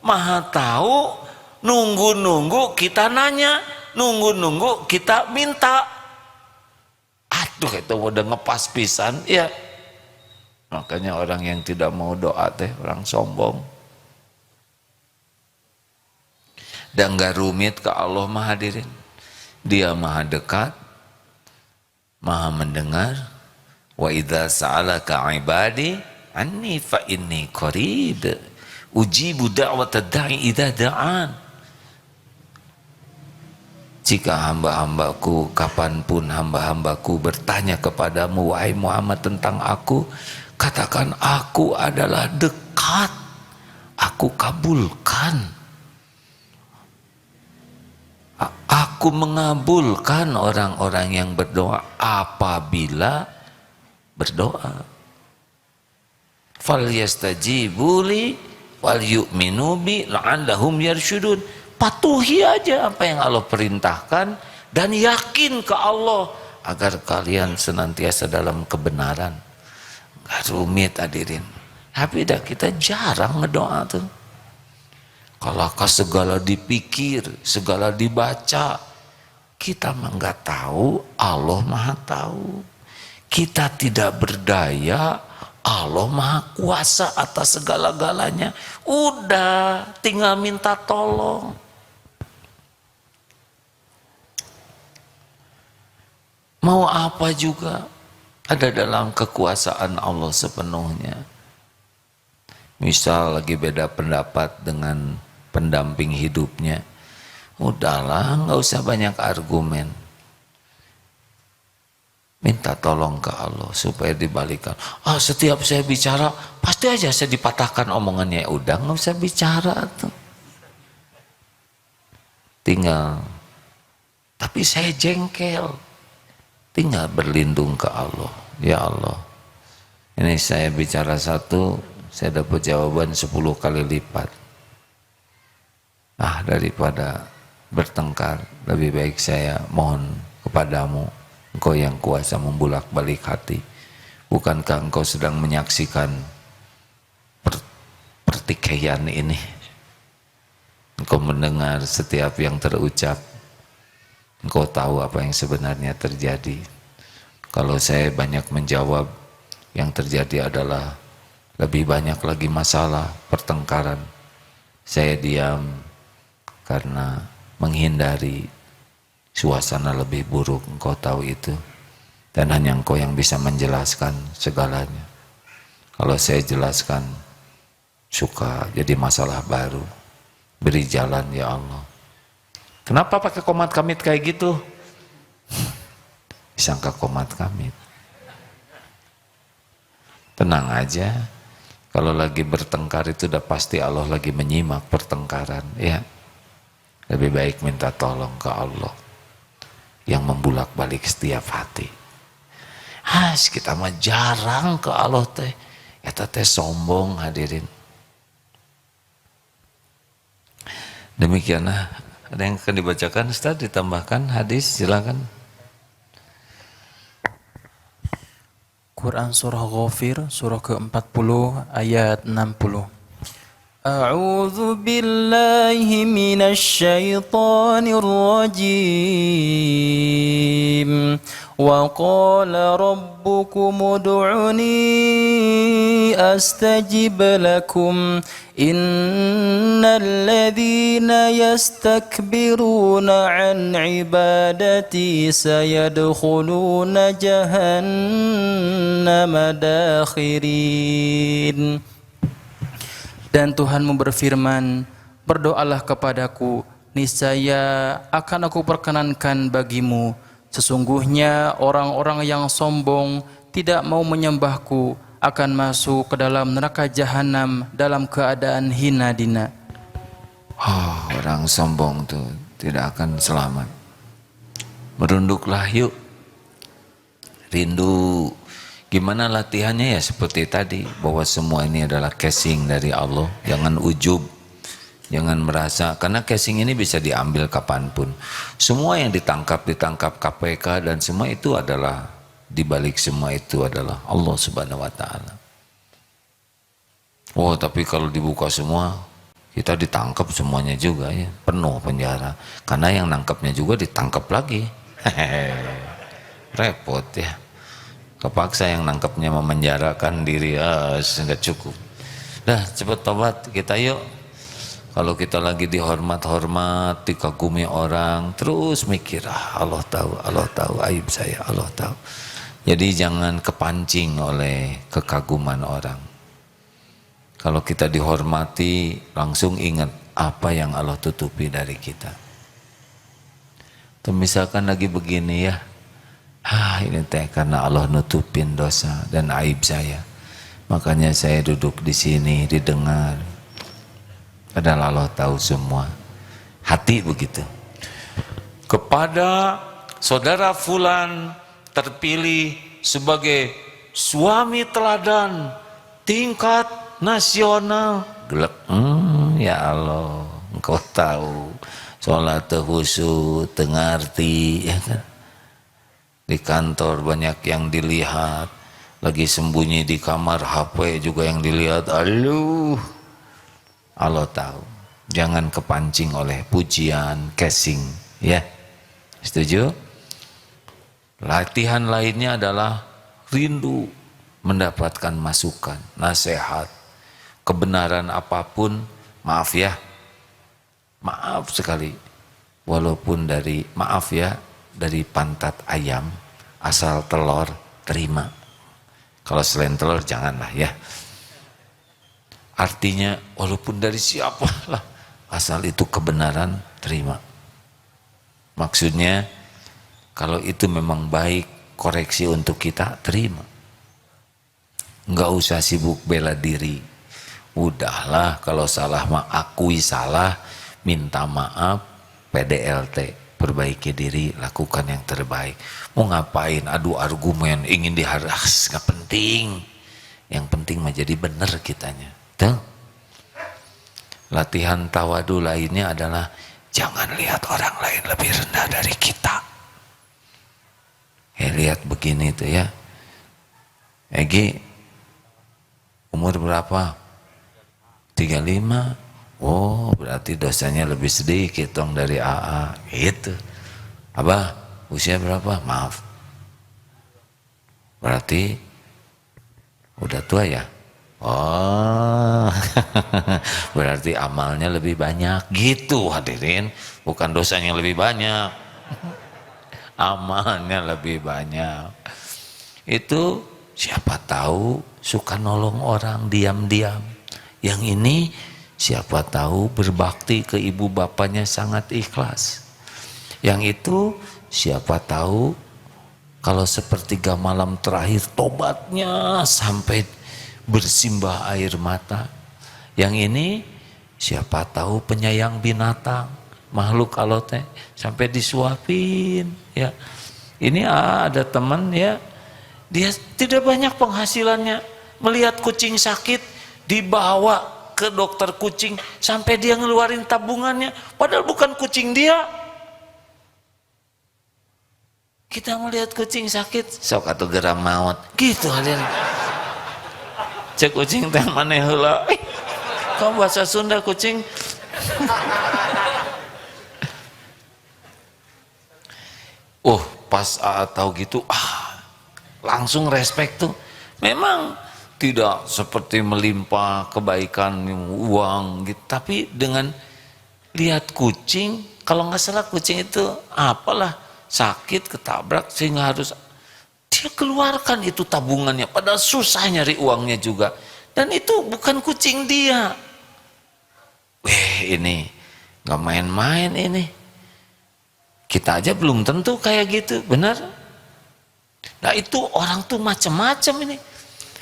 Maha tahu, nunggu-nunggu kita nanya, nunggu-nunggu kita minta. Aduh, itu udah ngepas pisan ya. Makanya orang yang tidak mau doa teh orang sombong. Dan gak rumit ke Allah mah hadirin. Dia maha dekat, maha mendengar. Wa idza sa'alaka ibadi anni fa inni qarib ujibu da'watad da'i idza da'an. Jika hamba-hambaku, kapanpun hamba-hambaku bertanya kepadamu, wahai Muhammad, tentang aku, katakan aku adalah dekat, aku kabulkan, aku mengabulkan orang-orang yang berdoa apabila berdoa. Falyastajibu li wal yu'minu bi la'allahum yarsyudun. Patuhi aja apa yang Allah perintahkan dan yakin ke Allah agar kalian senantiasa dalam kebenaran. Gak rumit hadirin. Tapi dah kita jarang ngedoa tuh. Kalau segala dipikir, segala dibaca, kita mah nggak tahu, Allah maha tahu. Kita tidak berdaya, Allah maha kuasa atas segala-galanya. Udah, tinggal minta tolong. Mau apa juga ada dalam kekuasaan Allah sepenuhnya. Misal lagi beda pendapat dengan pendamping hidupnya, udahlah, nggak usah banyak argumen. Minta tolong ke Allah supaya dibalikan. Setiap saya bicara pasti aja saya dipatahkan omongannya. Udah, nggak usah bicara tuh. Tinggal, tapi saya jengkel. Tinggal berlindung ke Allah. Ya Allah, ini saya bicara satu, saya dapat jawaban 10 kali lipat. Daripada bertengkar, lebih baik saya mohon kepadamu, Engkau yang kuasa membulak-balik hati. Bukankah Engkau sedang menyaksikan pertikaian ini? Engkau mendengar setiap yang terucap. Engkau tahu apa yang sebenarnya terjadi. Kalau saya banyak menjawab, yang terjadi adalah lebih banyak lagi masalah, pertengkaran. Saya diam, karena menghindari suasana lebih buruk. Engkau tahu itu, dan hanya Engkau yang bisa menjelaskan segalanya. Kalau saya jelaskan suka jadi masalah baru. Beri jalan ya Allah. Kenapa pakai komat kamit kayak gitu? Disangka komat kamit. Tenang aja, kalau lagi bertengkar itu udah pasti Allah lagi menyimak pertengkaran, ya. Lebih baik minta tolong ke Allah yang membulak-balik setiap hati. Kita mah jarang ke Allah teh, eta teh sombong hadirin. Demikianlah, ada yang akan dibacakan Ustaz, ditambahkan hadis, silakan. Quran Surah Ghafir, surah ke-40 ayat 60. A'udzu billahi minasy syaithanir rajim. Wa qala rabbukum ud'uni astajib lakum. Innal ladzina yastakbiruna an ibadati sayadkhuluna jahannama dakhirin. Dan Tuhanmu berfirman, berdoalah kepadaku, niscaya akan aku perkenankan bagimu. Sesungguhnya orang-orang yang sombong tidak mau menyembahku akan masuk ke dalam neraka jahanam dalam keadaan hina dina. Orang sombong tuh tidak akan selamat. Merunduklah yuk, rindu. Gimana latihannya? Ya seperti tadi, bahwa semua ini adalah casing dari Allah. Jangan ujub, jangan merasa, karena casing ini bisa diambil kapanpun. Semua yang ditangkap KPK dan semua itu adalah, dibalik semua itu adalah Allah Subhanahu wa Ta'ala. Tapi kalau dibuka semua, kita ditangkap semuanya juga ya, penuh penjara. Karena yang nangkapnya juga ditangkap lagi. Repot ya. Kepaksa yang nangkapnya memenjarakan diri, nggak cukup. Dah cepet tobat kita yuk. Kalau kita lagi dihormat-hormat, dikagumi orang, terus mikir, Allah tahu aib saya, Allah tahu. Jadi jangan kepancing oleh kekaguman orang. Kalau kita dihormati, langsung ingat apa yang Allah tutupi dari kita. Atau misalkan lagi begini ya, ini teh karena Allah nutupin dosa dan aib saya, makanya saya duduk di sini didengar. Padahal Allah tahu semua. Hati begitu. Kepada saudara fulan terpilih sebagai suami teladan tingkat nasional. Gelek, ya Allah, Engkau tahu sholat khusyuk, tengarti, ya kan? Di kantor banyak yang dilihat, lagi sembunyi di kamar HP juga yang dilihat. Allah tahu. Jangan kepancing oleh pujian, casing, ya. Setuju? Latihan lainnya adalah rindu mendapatkan masukan, nasihat, kebenaran apapun. Maaf ya, maaf sekali, walaupun dari, maaf ya, dari pantat ayam, asal telur terima. Kalau selain telur janganlah ya. Artinya walaupun dari siapa lah, asal itu kebenaran terima. Maksudnya kalau itu memang baik, koreksi untuk kita, terima. Enggak usah sibuk bela diri. Udahlah, kalau salah akui salah, minta maaf, PDLT, perbaiki diri, lakukan yang terbaik. Mau ngapain adu argumen, ingin diharas, gak penting. Yang penting menjadi benar kitanya. Tuh. Latihan tawadu lainnya adalah jangan lihat orang lain lebih rendah dari kita. Lihat begini tuh ya, Egi umur berapa? 35. Berarti dosanya lebih sedikit dong dari AA gitu. Abah usia berapa? Maaf, berarti udah tua ya? Oh, berarti amalnya lebih banyak gitu hadirin, bukan dosanya lebih banyak, amalnya lebih banyak. Itu siapa tahu suka nolong orang diam-diam. Yang ini siapa tahu berbakti ke ibu bapaknya sangat ikhlas. Yang itu siapa tahu kalau sepertiga malam terakhir tobatnya sampai bersimbah air mata. Yang ini siapa tahu penyayang binatang, makhluk Allah teh sampai disuapin ya. Ini ada teman ya, dia tidak banyak penghasilannya, melihat kucing sakit dibawa ke dokter kucing sampai dia ngeluarin tabungannya, padahal bukan kucing dia. Kita melihat kucing sakit, sok atuh geram maut gitu hadirin. Cek kucing teh maneh heula. Kamu bahasa Sunda kucing. Pas tahu gitu, langsung respect tuh. Memang tidak seperti melimpah kebaikan uang gitu, tapi dengan lihat kucing, kalau nggak salah kucing itu apalah sakit ketabrak sehingga harus dia keluarkan itu tabungannya, padahal susah nyari uangnya juga, dan itu bukan kucing dia. Ini nggak main-main ini. Kita aja belum tentu kayak gitu, benar? Nah itu orang tuh macam-macam ini,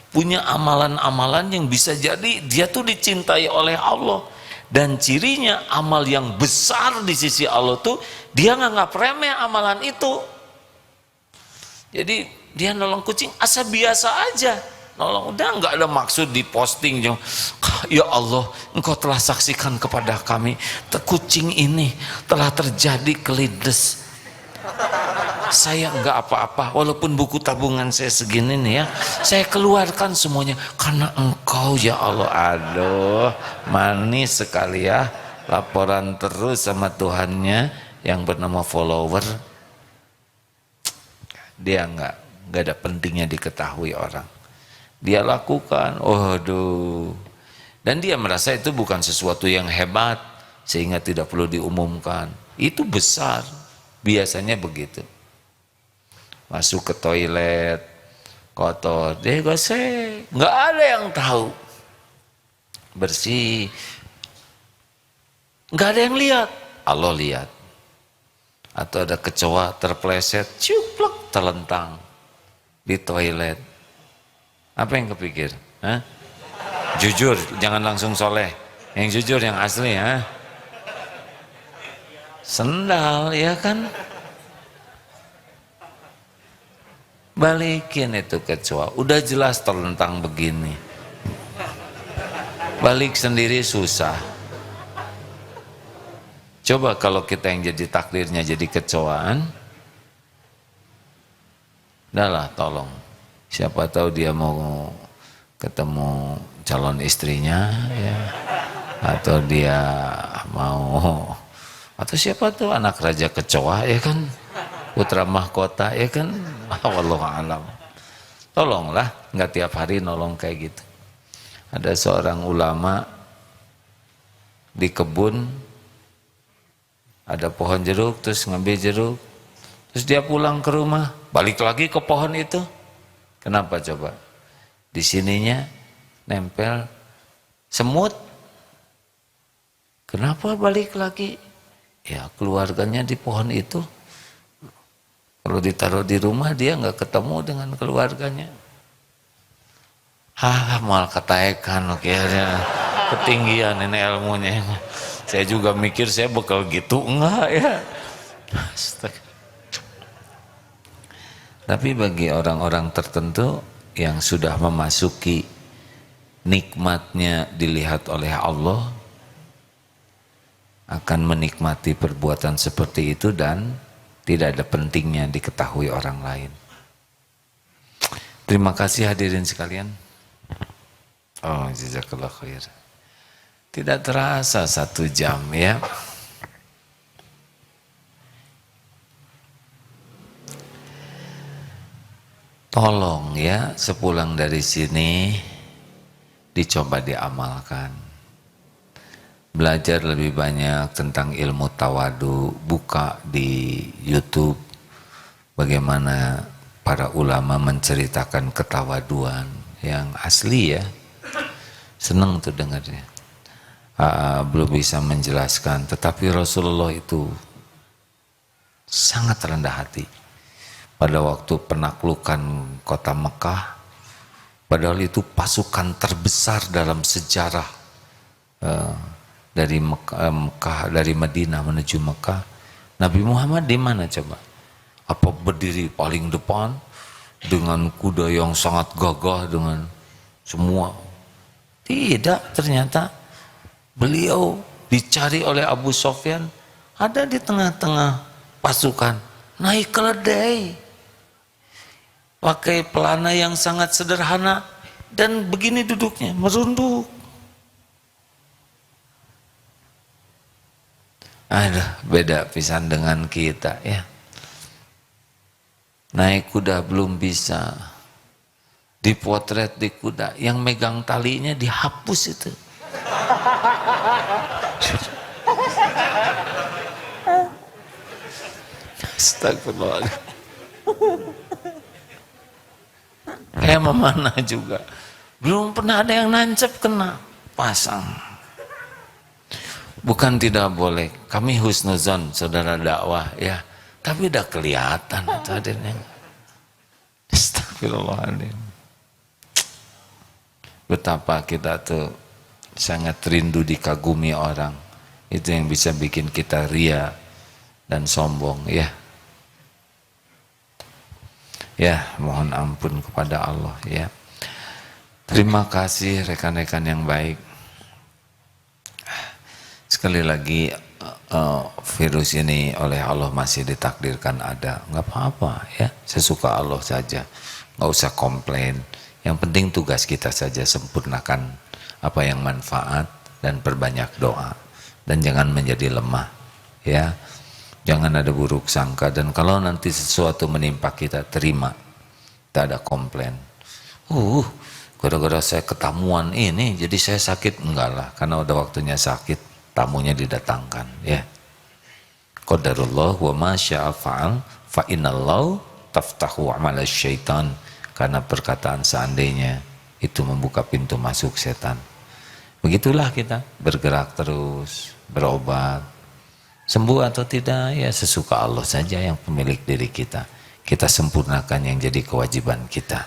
punya amalan-amalan yang bisa jadi dia tuh dicintai oleh Allah, dan cirinya amal yang besar di sisi Allah tuh dia nganggap remeh amalan itu. Jadi dia nolong kucing asa biasa aja, nolong udah nggak ada maksud diposting. Ya Allah, Engkau telah saksikan kepada kami kucing ini telah terjadi kelindes. Saya nggak apa-apa, walaupun buku tabungan saya segini nih ya, saya keluarkan semuanya karena Engkau ya Allah. Aduh, manis sekali ya, laporan terus sama Tuhannya yang bernama follower. Dia nggak ada pentingnya diketahui orang, dia lakukan. Dan dia merasa itu bukan sesuatu yang hebat sehingga tidak perlu diumumkan. Itu besar, biasanya begitu. Masuk ke toilet kotor, dia gosek, nggak ada yang tahu. Bersih, nggak ada yang lihat, Allah lihat. Atau ada kecoa terpleset, cuplek, terlentang di toilet, apa yang kepikir? Jujur, jangan langsung soleh, yang jujur, yang asli ya. Sendal ya kan, balikin itu kecoa, udah jelas terlentang begini, balik sendiri susah. Coba kalau kita yang jadi takdirnya jadi kecoaan, udahlah tolong, siapa tahu dia mau ketemu calon istrinya ya, atau dia mau, atau siapa tuh anak raja kecoa ya kan, putra mahkota ya kan, wallahu alam. Tolonglah, nggak tiap hari nolong kayak gitu. Ada seorang ulama di kebun, ada pohon jeruk, terus ngambil jeruk, terus dia pulang ke rumah, balik lagi ke pohon itu. Kenapa coba? Di sininya nempel semut. Kenapa balik lagi? Ya keluarganya di pohon itu. Kalau ditaruh di rumah dia nggak ketemu dengan keluarganya. Mal kataekan akhirnya ketinggian ini ilmunya. Saya juga mikir saya bakal gitu, enggak ya. Tapi bagi orang-orang tertentu yang sudah memasuki nikmatnya dilihat oleh Allah, akan menikmati perbuatan seperti itu dan tidak ada pentingnya diketahui orang lain. Terima kasih hadirin sekalian. Jazakallah khair. Tidak terasa 1 jam ya. Tolong ya, sepulang dari sini dicoba diamalkan. Belajar lebih banyak tentang ilmu tawadu, buka di YouTube bagaimana para ulama menceritakan ketawaduan yang asli ya. Seneng tuh dengarnya. Belum bisa menjelaskan, tetapi Rasulullah itu sangat rendah hati. Pada waktu penaklukan kota Mekah, padahal itu pasukan terbesar dalam sejarah dari Mekah, dari Madinah menuju Mekah. Nabi Muhammad di mana coba? Apa berdiri paling depan dengan kuda yang sangat gagah dengan semua? Tidak, ternyata beliau dicari oleh Abu Sofyan, ada di tengah-tengah pasukan, naik keledai, pakai pelana yang sangat sederhana, dan begini duduknya, merunduk. Ada beda pisan dengan kita ya. Naik kuda belum bisa, dipotret di kuda, yang megang talinya dihapus itu. Astagfirullah. Memanah juga. Belum pernah ada yang nancep kena pasang. Bukan tidak boleh. Kami husnuzon saudara dakwah ya. Tapi udah kelihatan itu hadirnya. Astagfirullahaladzim. Betapa kita tuh sangat rindu dikagumi orang. Itu yang bisa bikin kita ria dan sombong ya. Ya, mohon ampun kepada Allah ya. Terima kasih rekan-rekan yang baik. Sekali lagi virus ini oleh Allah masih ditakdirkan ada, nggak apa-apa ya, sesuka Allah saja, nggak usah komplain. Yang penting tugas kita saja sempurnakan apa yang manfaat dan perbanyak doa, dan jangan menjadi lemah ya. Jangan ada buruk sangka, dan kalau nanti sesuatu menimpa kita, terima, tak ada komplain. Gara-gara saya ketamuan ini jadi saya sakit. Enggak lah, karena udah waktunya sakit, tamunya didatangkan ya. Qadarullah wa ma syaa fa'al fa innallahu taftahu amala syaitan. Karena perkataan seandainya itu membuka pintu masuk setan. Begitulah kita bergerak terus, berobat. Sembuh atau tidak ya sesuka Allah saja yang pemilik diri kita. Kita sempurnakan yang jadi kewajiban kita.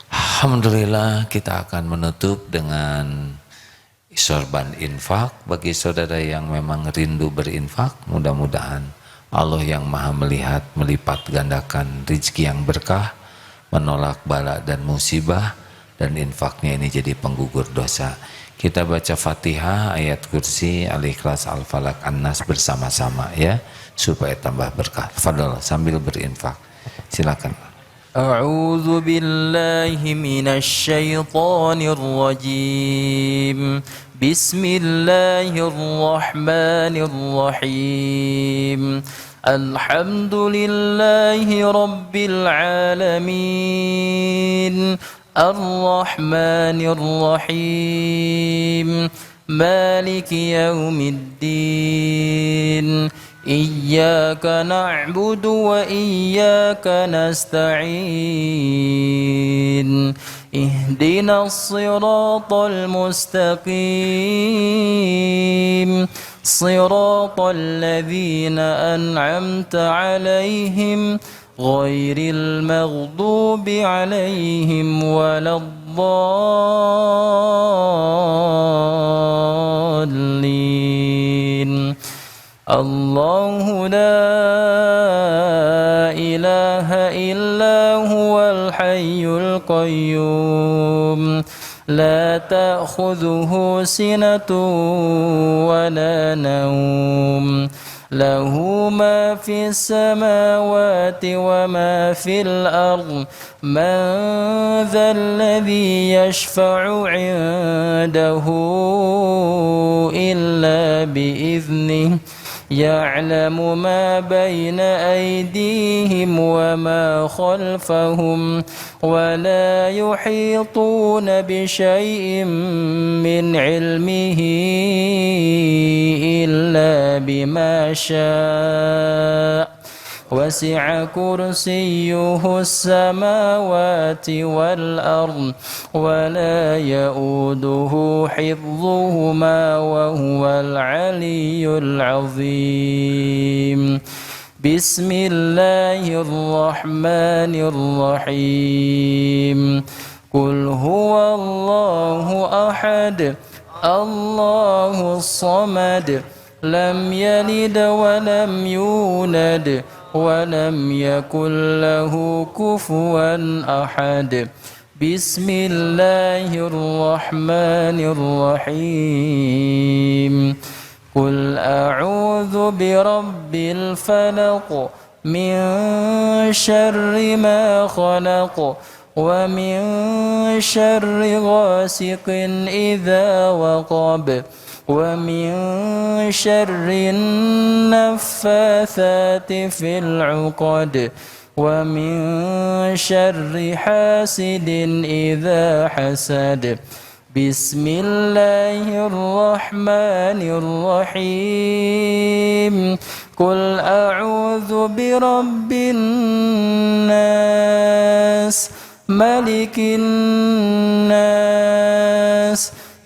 Alhamdulillah, kita akan menutup dengan sorban infak bagi saudara yang memang rindu berinfak. Mudah-mudahan Allah yang maha melihat melipat gandakan rezeki yang berkah, menolak bala dan musibah, dan infaknya ini jadi penggugur dosa. Kita baca Fatihah, ayat kursi, Al-Ikhlas, Al-Falaq, An-Nas bersama-sama ya, supaya tambah berkah. Fadal sambil berinfak. Silakan. A'udzu billahi minasy syaithanir rajim. Bismillahirrahmanirrahim. Alhamdulillahi rabbil alamin. Ar-Rahmanir-Rahim, Maliki Yaumiddin, Iyyaka na'budu wa iyyaka nasta'in, Ihdinas siratal mustaqim, Siratal ladzina an'amta 'alaihim ghairil maghdubi 'alaihim waladdallin. Allahu la ilaha illa huwal hayyul qayyum, la ta'khudhuhu sinatun wa la nawm, lahu ma fis samawati wa ma fil ardh, man dhal ladzi yashfa'u 'indahu illa bi'idhnihi, يعلم ما بين أيديهم وما خلفهم ولا يحيطون بشيء من علمه إلا بما شاء وسع كرسيه السماوات والأرض ولا يؤوده حفظهما وهو العلي العظيم بسم الله الرحمن الرحيم قل هو الله أحد الله الصمد لم يلد ولم يولد ولم يكن له كفوا أحد بسم الله الرحمن الرحيم قل أعوذ برب الفلق من شر ما خلق ومن شر غاسق إذا وقب ومن شر النفاثات في العقد ومن شر حاسد إذا حسد بسم الله الرحمن الرحيم قل أعوذ برب الناس ملك الناس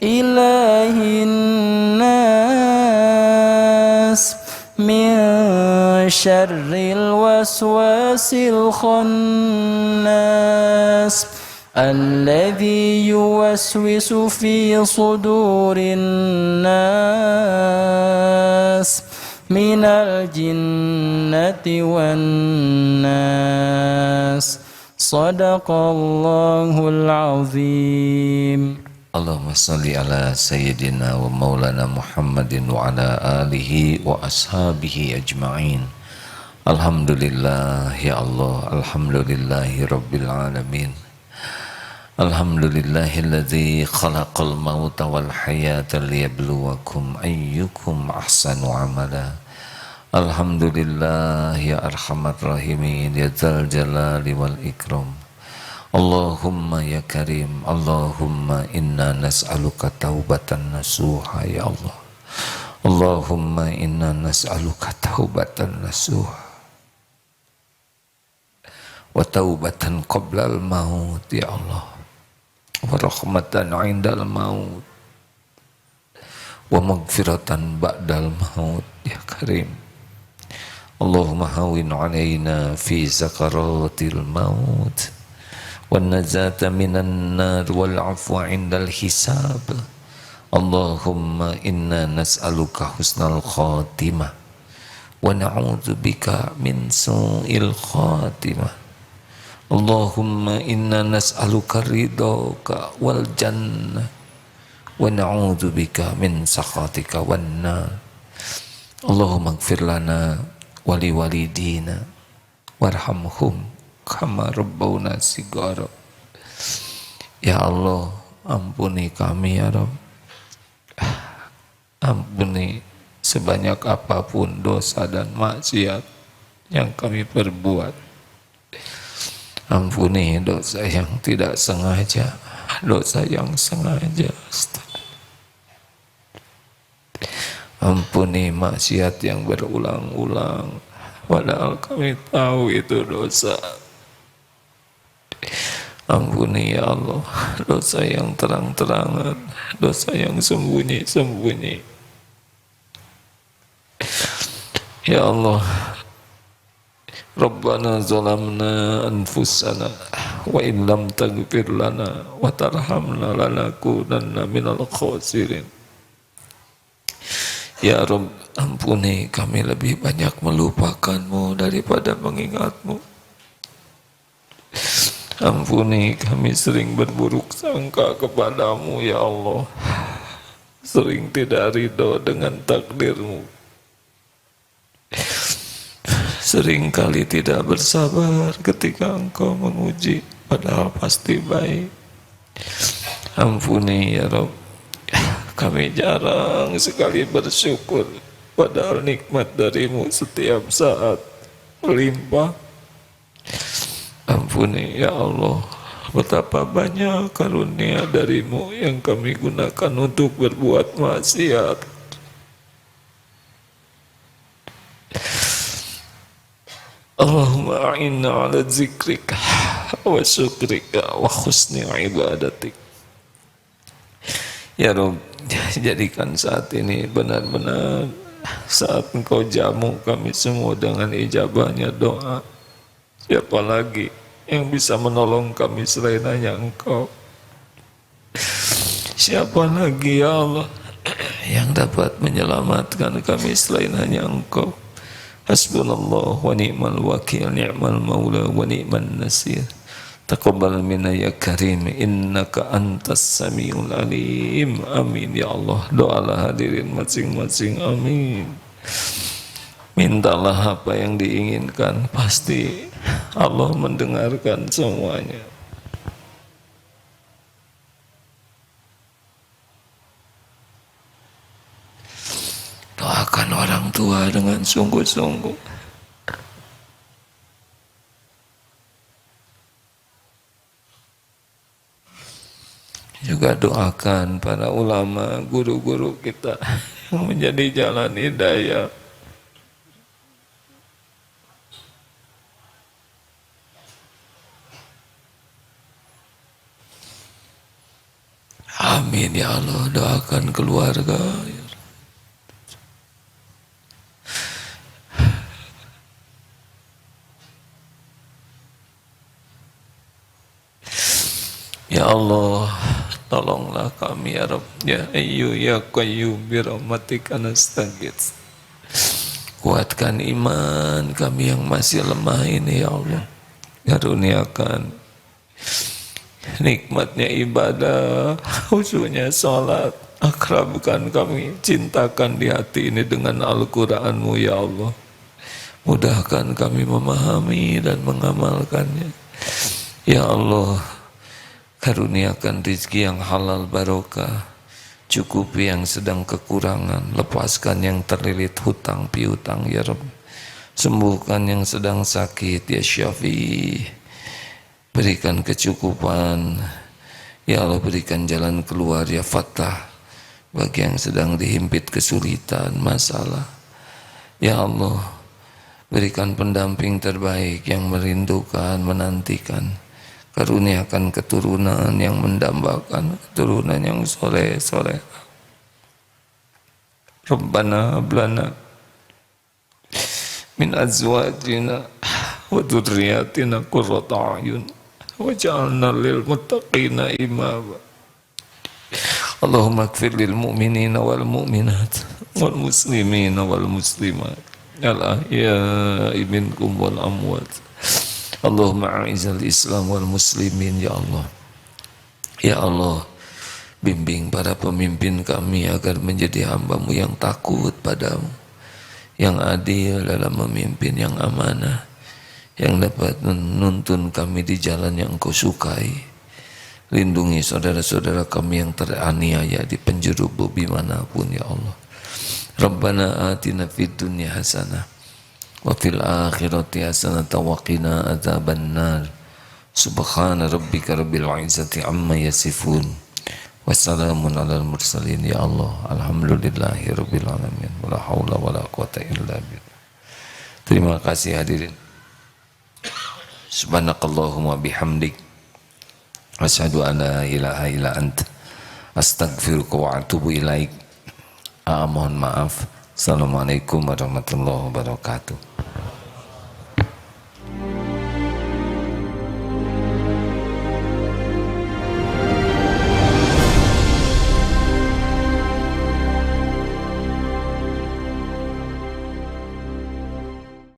إله الناس من شر الوسواس الخناس الذي يوسوس في صدور الناس من الجنة والناس صدق الله العظيم. Allahumma salli ala sayyidina wa maulana Muhammadin wa ala alihi wa ashabihi ajma'in. Alhamdulillah ya Allah, alhamdulillahi rabbil alamin. Alhamdulillahilladzi khalaqal mauta wal hayata liyabluwakum ayyukum ahsanu amala. Alhamdulillah ya arhamar rahimin ya dzal jalali wal ikram. Allahumma ya karim, Allahumma inna nas'aluka taubatan nasuha ya Allah. Allahumma inna nas'aluka taubatan nasuha wa taubatan qablal maut ya Allah, wa rahmatan indal maut wa maghfiratan ba'dal maut ya karim. Allahumma hawin alaina fi zakaratil maut والنجاة من النار والعفو عند الحساب. اللهم إنا نسألك حسن الخاتمة ونعوذ بك من سوء الخاتمة. اللهم إنا نسألك رضاك والجنة ونعوذ بك من سخطك والنار. اللهم اغفر لنا ولوالدينا وارحمهم kama rabbawna sigara. Ya Allah, ampuni kami ya Rabb. Ampuni sebanyak apapun dosa dan maksiat yang kami perbuat. Ampuni dosa yang tidak sengaja, dosa yang sengaja. Ampuni maksiat yang berulang-ulang, padahal kami tahu itu dosa. Ampuni ya Allah, dosa yang terang-terangan, dosa yang sembunyi-sembunyi. Ya Allah, Rabbana zalamna anfusana wa in lam taghfir lana wa tarhamna lanakunanna minal khasirin. Ya Rabb, ampuni kami lebih banyak melupakanmu daripada mengingatmu. Ampuni kami sering berburuk sangka kepadamu ya Allah, sering tidak ridho dengan takdirmu, sering kali tidak bersabar ketika engkau menguji padahal pasti baik. Ampuni ya Rabb, kami jarang sekali bersyukur padahal nikmat darimu setiap saat melimpah. Ampuni ya Allah, betapa banyak karunia darimu yang kami gunakan untuk berbuat maksiat. Allahumma a'inna ala zikrika wa syukrika wa husni ibadatik. Ya Rabb, jadikan saat ini benar-benar saat Engkau jamu kami semua dengan ijabahnya doa. Siapa lagi yang bisa menolong kami selain hanya Engkau? Siapa lagi ya Allah yang dapat menyelamatkan kami selain hanya Engkau? Hasbunallah wa ni'mal wakil, ni'mal maula wa ni'man nasir. Taqabbal minna ya karim, innaka antas samiul alim. Amin ya Allah. Doalah hadirin masing-masing, amin. Mintalah apa yang diinginkan, pasti Allah mendengarkan semuanya. Doakan orang tua dengan sungguh-sungguh. Juga doakan para ulama, guru-guru kita yang menjadi jalan hidayah. Amin ya Allah. Doakan keluarga. Ya Allah, tolonglah kami ya Rabb, ya Ayyu ya Qayyum bi rahmatika nastaghits. Kuatkan iman kami yang masih lemah ini ya Allah. Karuniakan nikmatnya ibadah, khususnya salat. Akrabkan kami, cintakan di hati ini dengan Al-Qur'an-Mu ya Allah. Mudahkan kami memahami dan mengamalkannya. Ya Allah, karuniakan rizki yang halal barokah, cukupi yang sedang kekurangan, lepaskan yang terlilit hutang piutang ya Rabb, sembuhkan yang sedang sakit ya Syafi', berikan kecukupan ya Allah, berikan jalan keluar ya Fattah bagi yang sedang dihimpit kesulitan masalah ya Allah, berikan pendamping terbaik yang merindukan, menantikan. Karuniakan keturunan yang mendambakan, keturunan yang soleh-soleh. Rabbana hablana min azwajina wa dzurriyyatina qurrata a'yun waj'alna lil muttaqina imama. Allahumma ighfir lil mu'minina wal mu'minat wal muslimina wal muslimat al ahya'i minkum wal amwat. Allahumma a'izal Islam wal muslimin ya Allah. Ya Allah, bimbing para pemimpin kami agar menjadi hamba-Mu yang takut padamu, yang adil dalam memimpin, yang amanah, yang dapat menuntun kami di jalan yang Kau sukai. Lindungi saudara-saudara kami yang teraniaya di penjuru bumi manapun ya Allah. Rabbana atina fid dunya hasanah wa fil akhirati hasanatan wa qina adzabannar. Subhana rabbika rabbil izzati amma yasifun wa salamun alal mursalin ya Allah. Alhamdulillahi rabbil alamin. Wala haula wala quwata illa billah. Terima kasih hadirin. Subhanakallahumma bihamdik asyhadu an la ilaha illa anta astaghfiruka wa atubu ilaik. Mohon maaf. Assalamualaikum warahmatullahi wabarakatuh.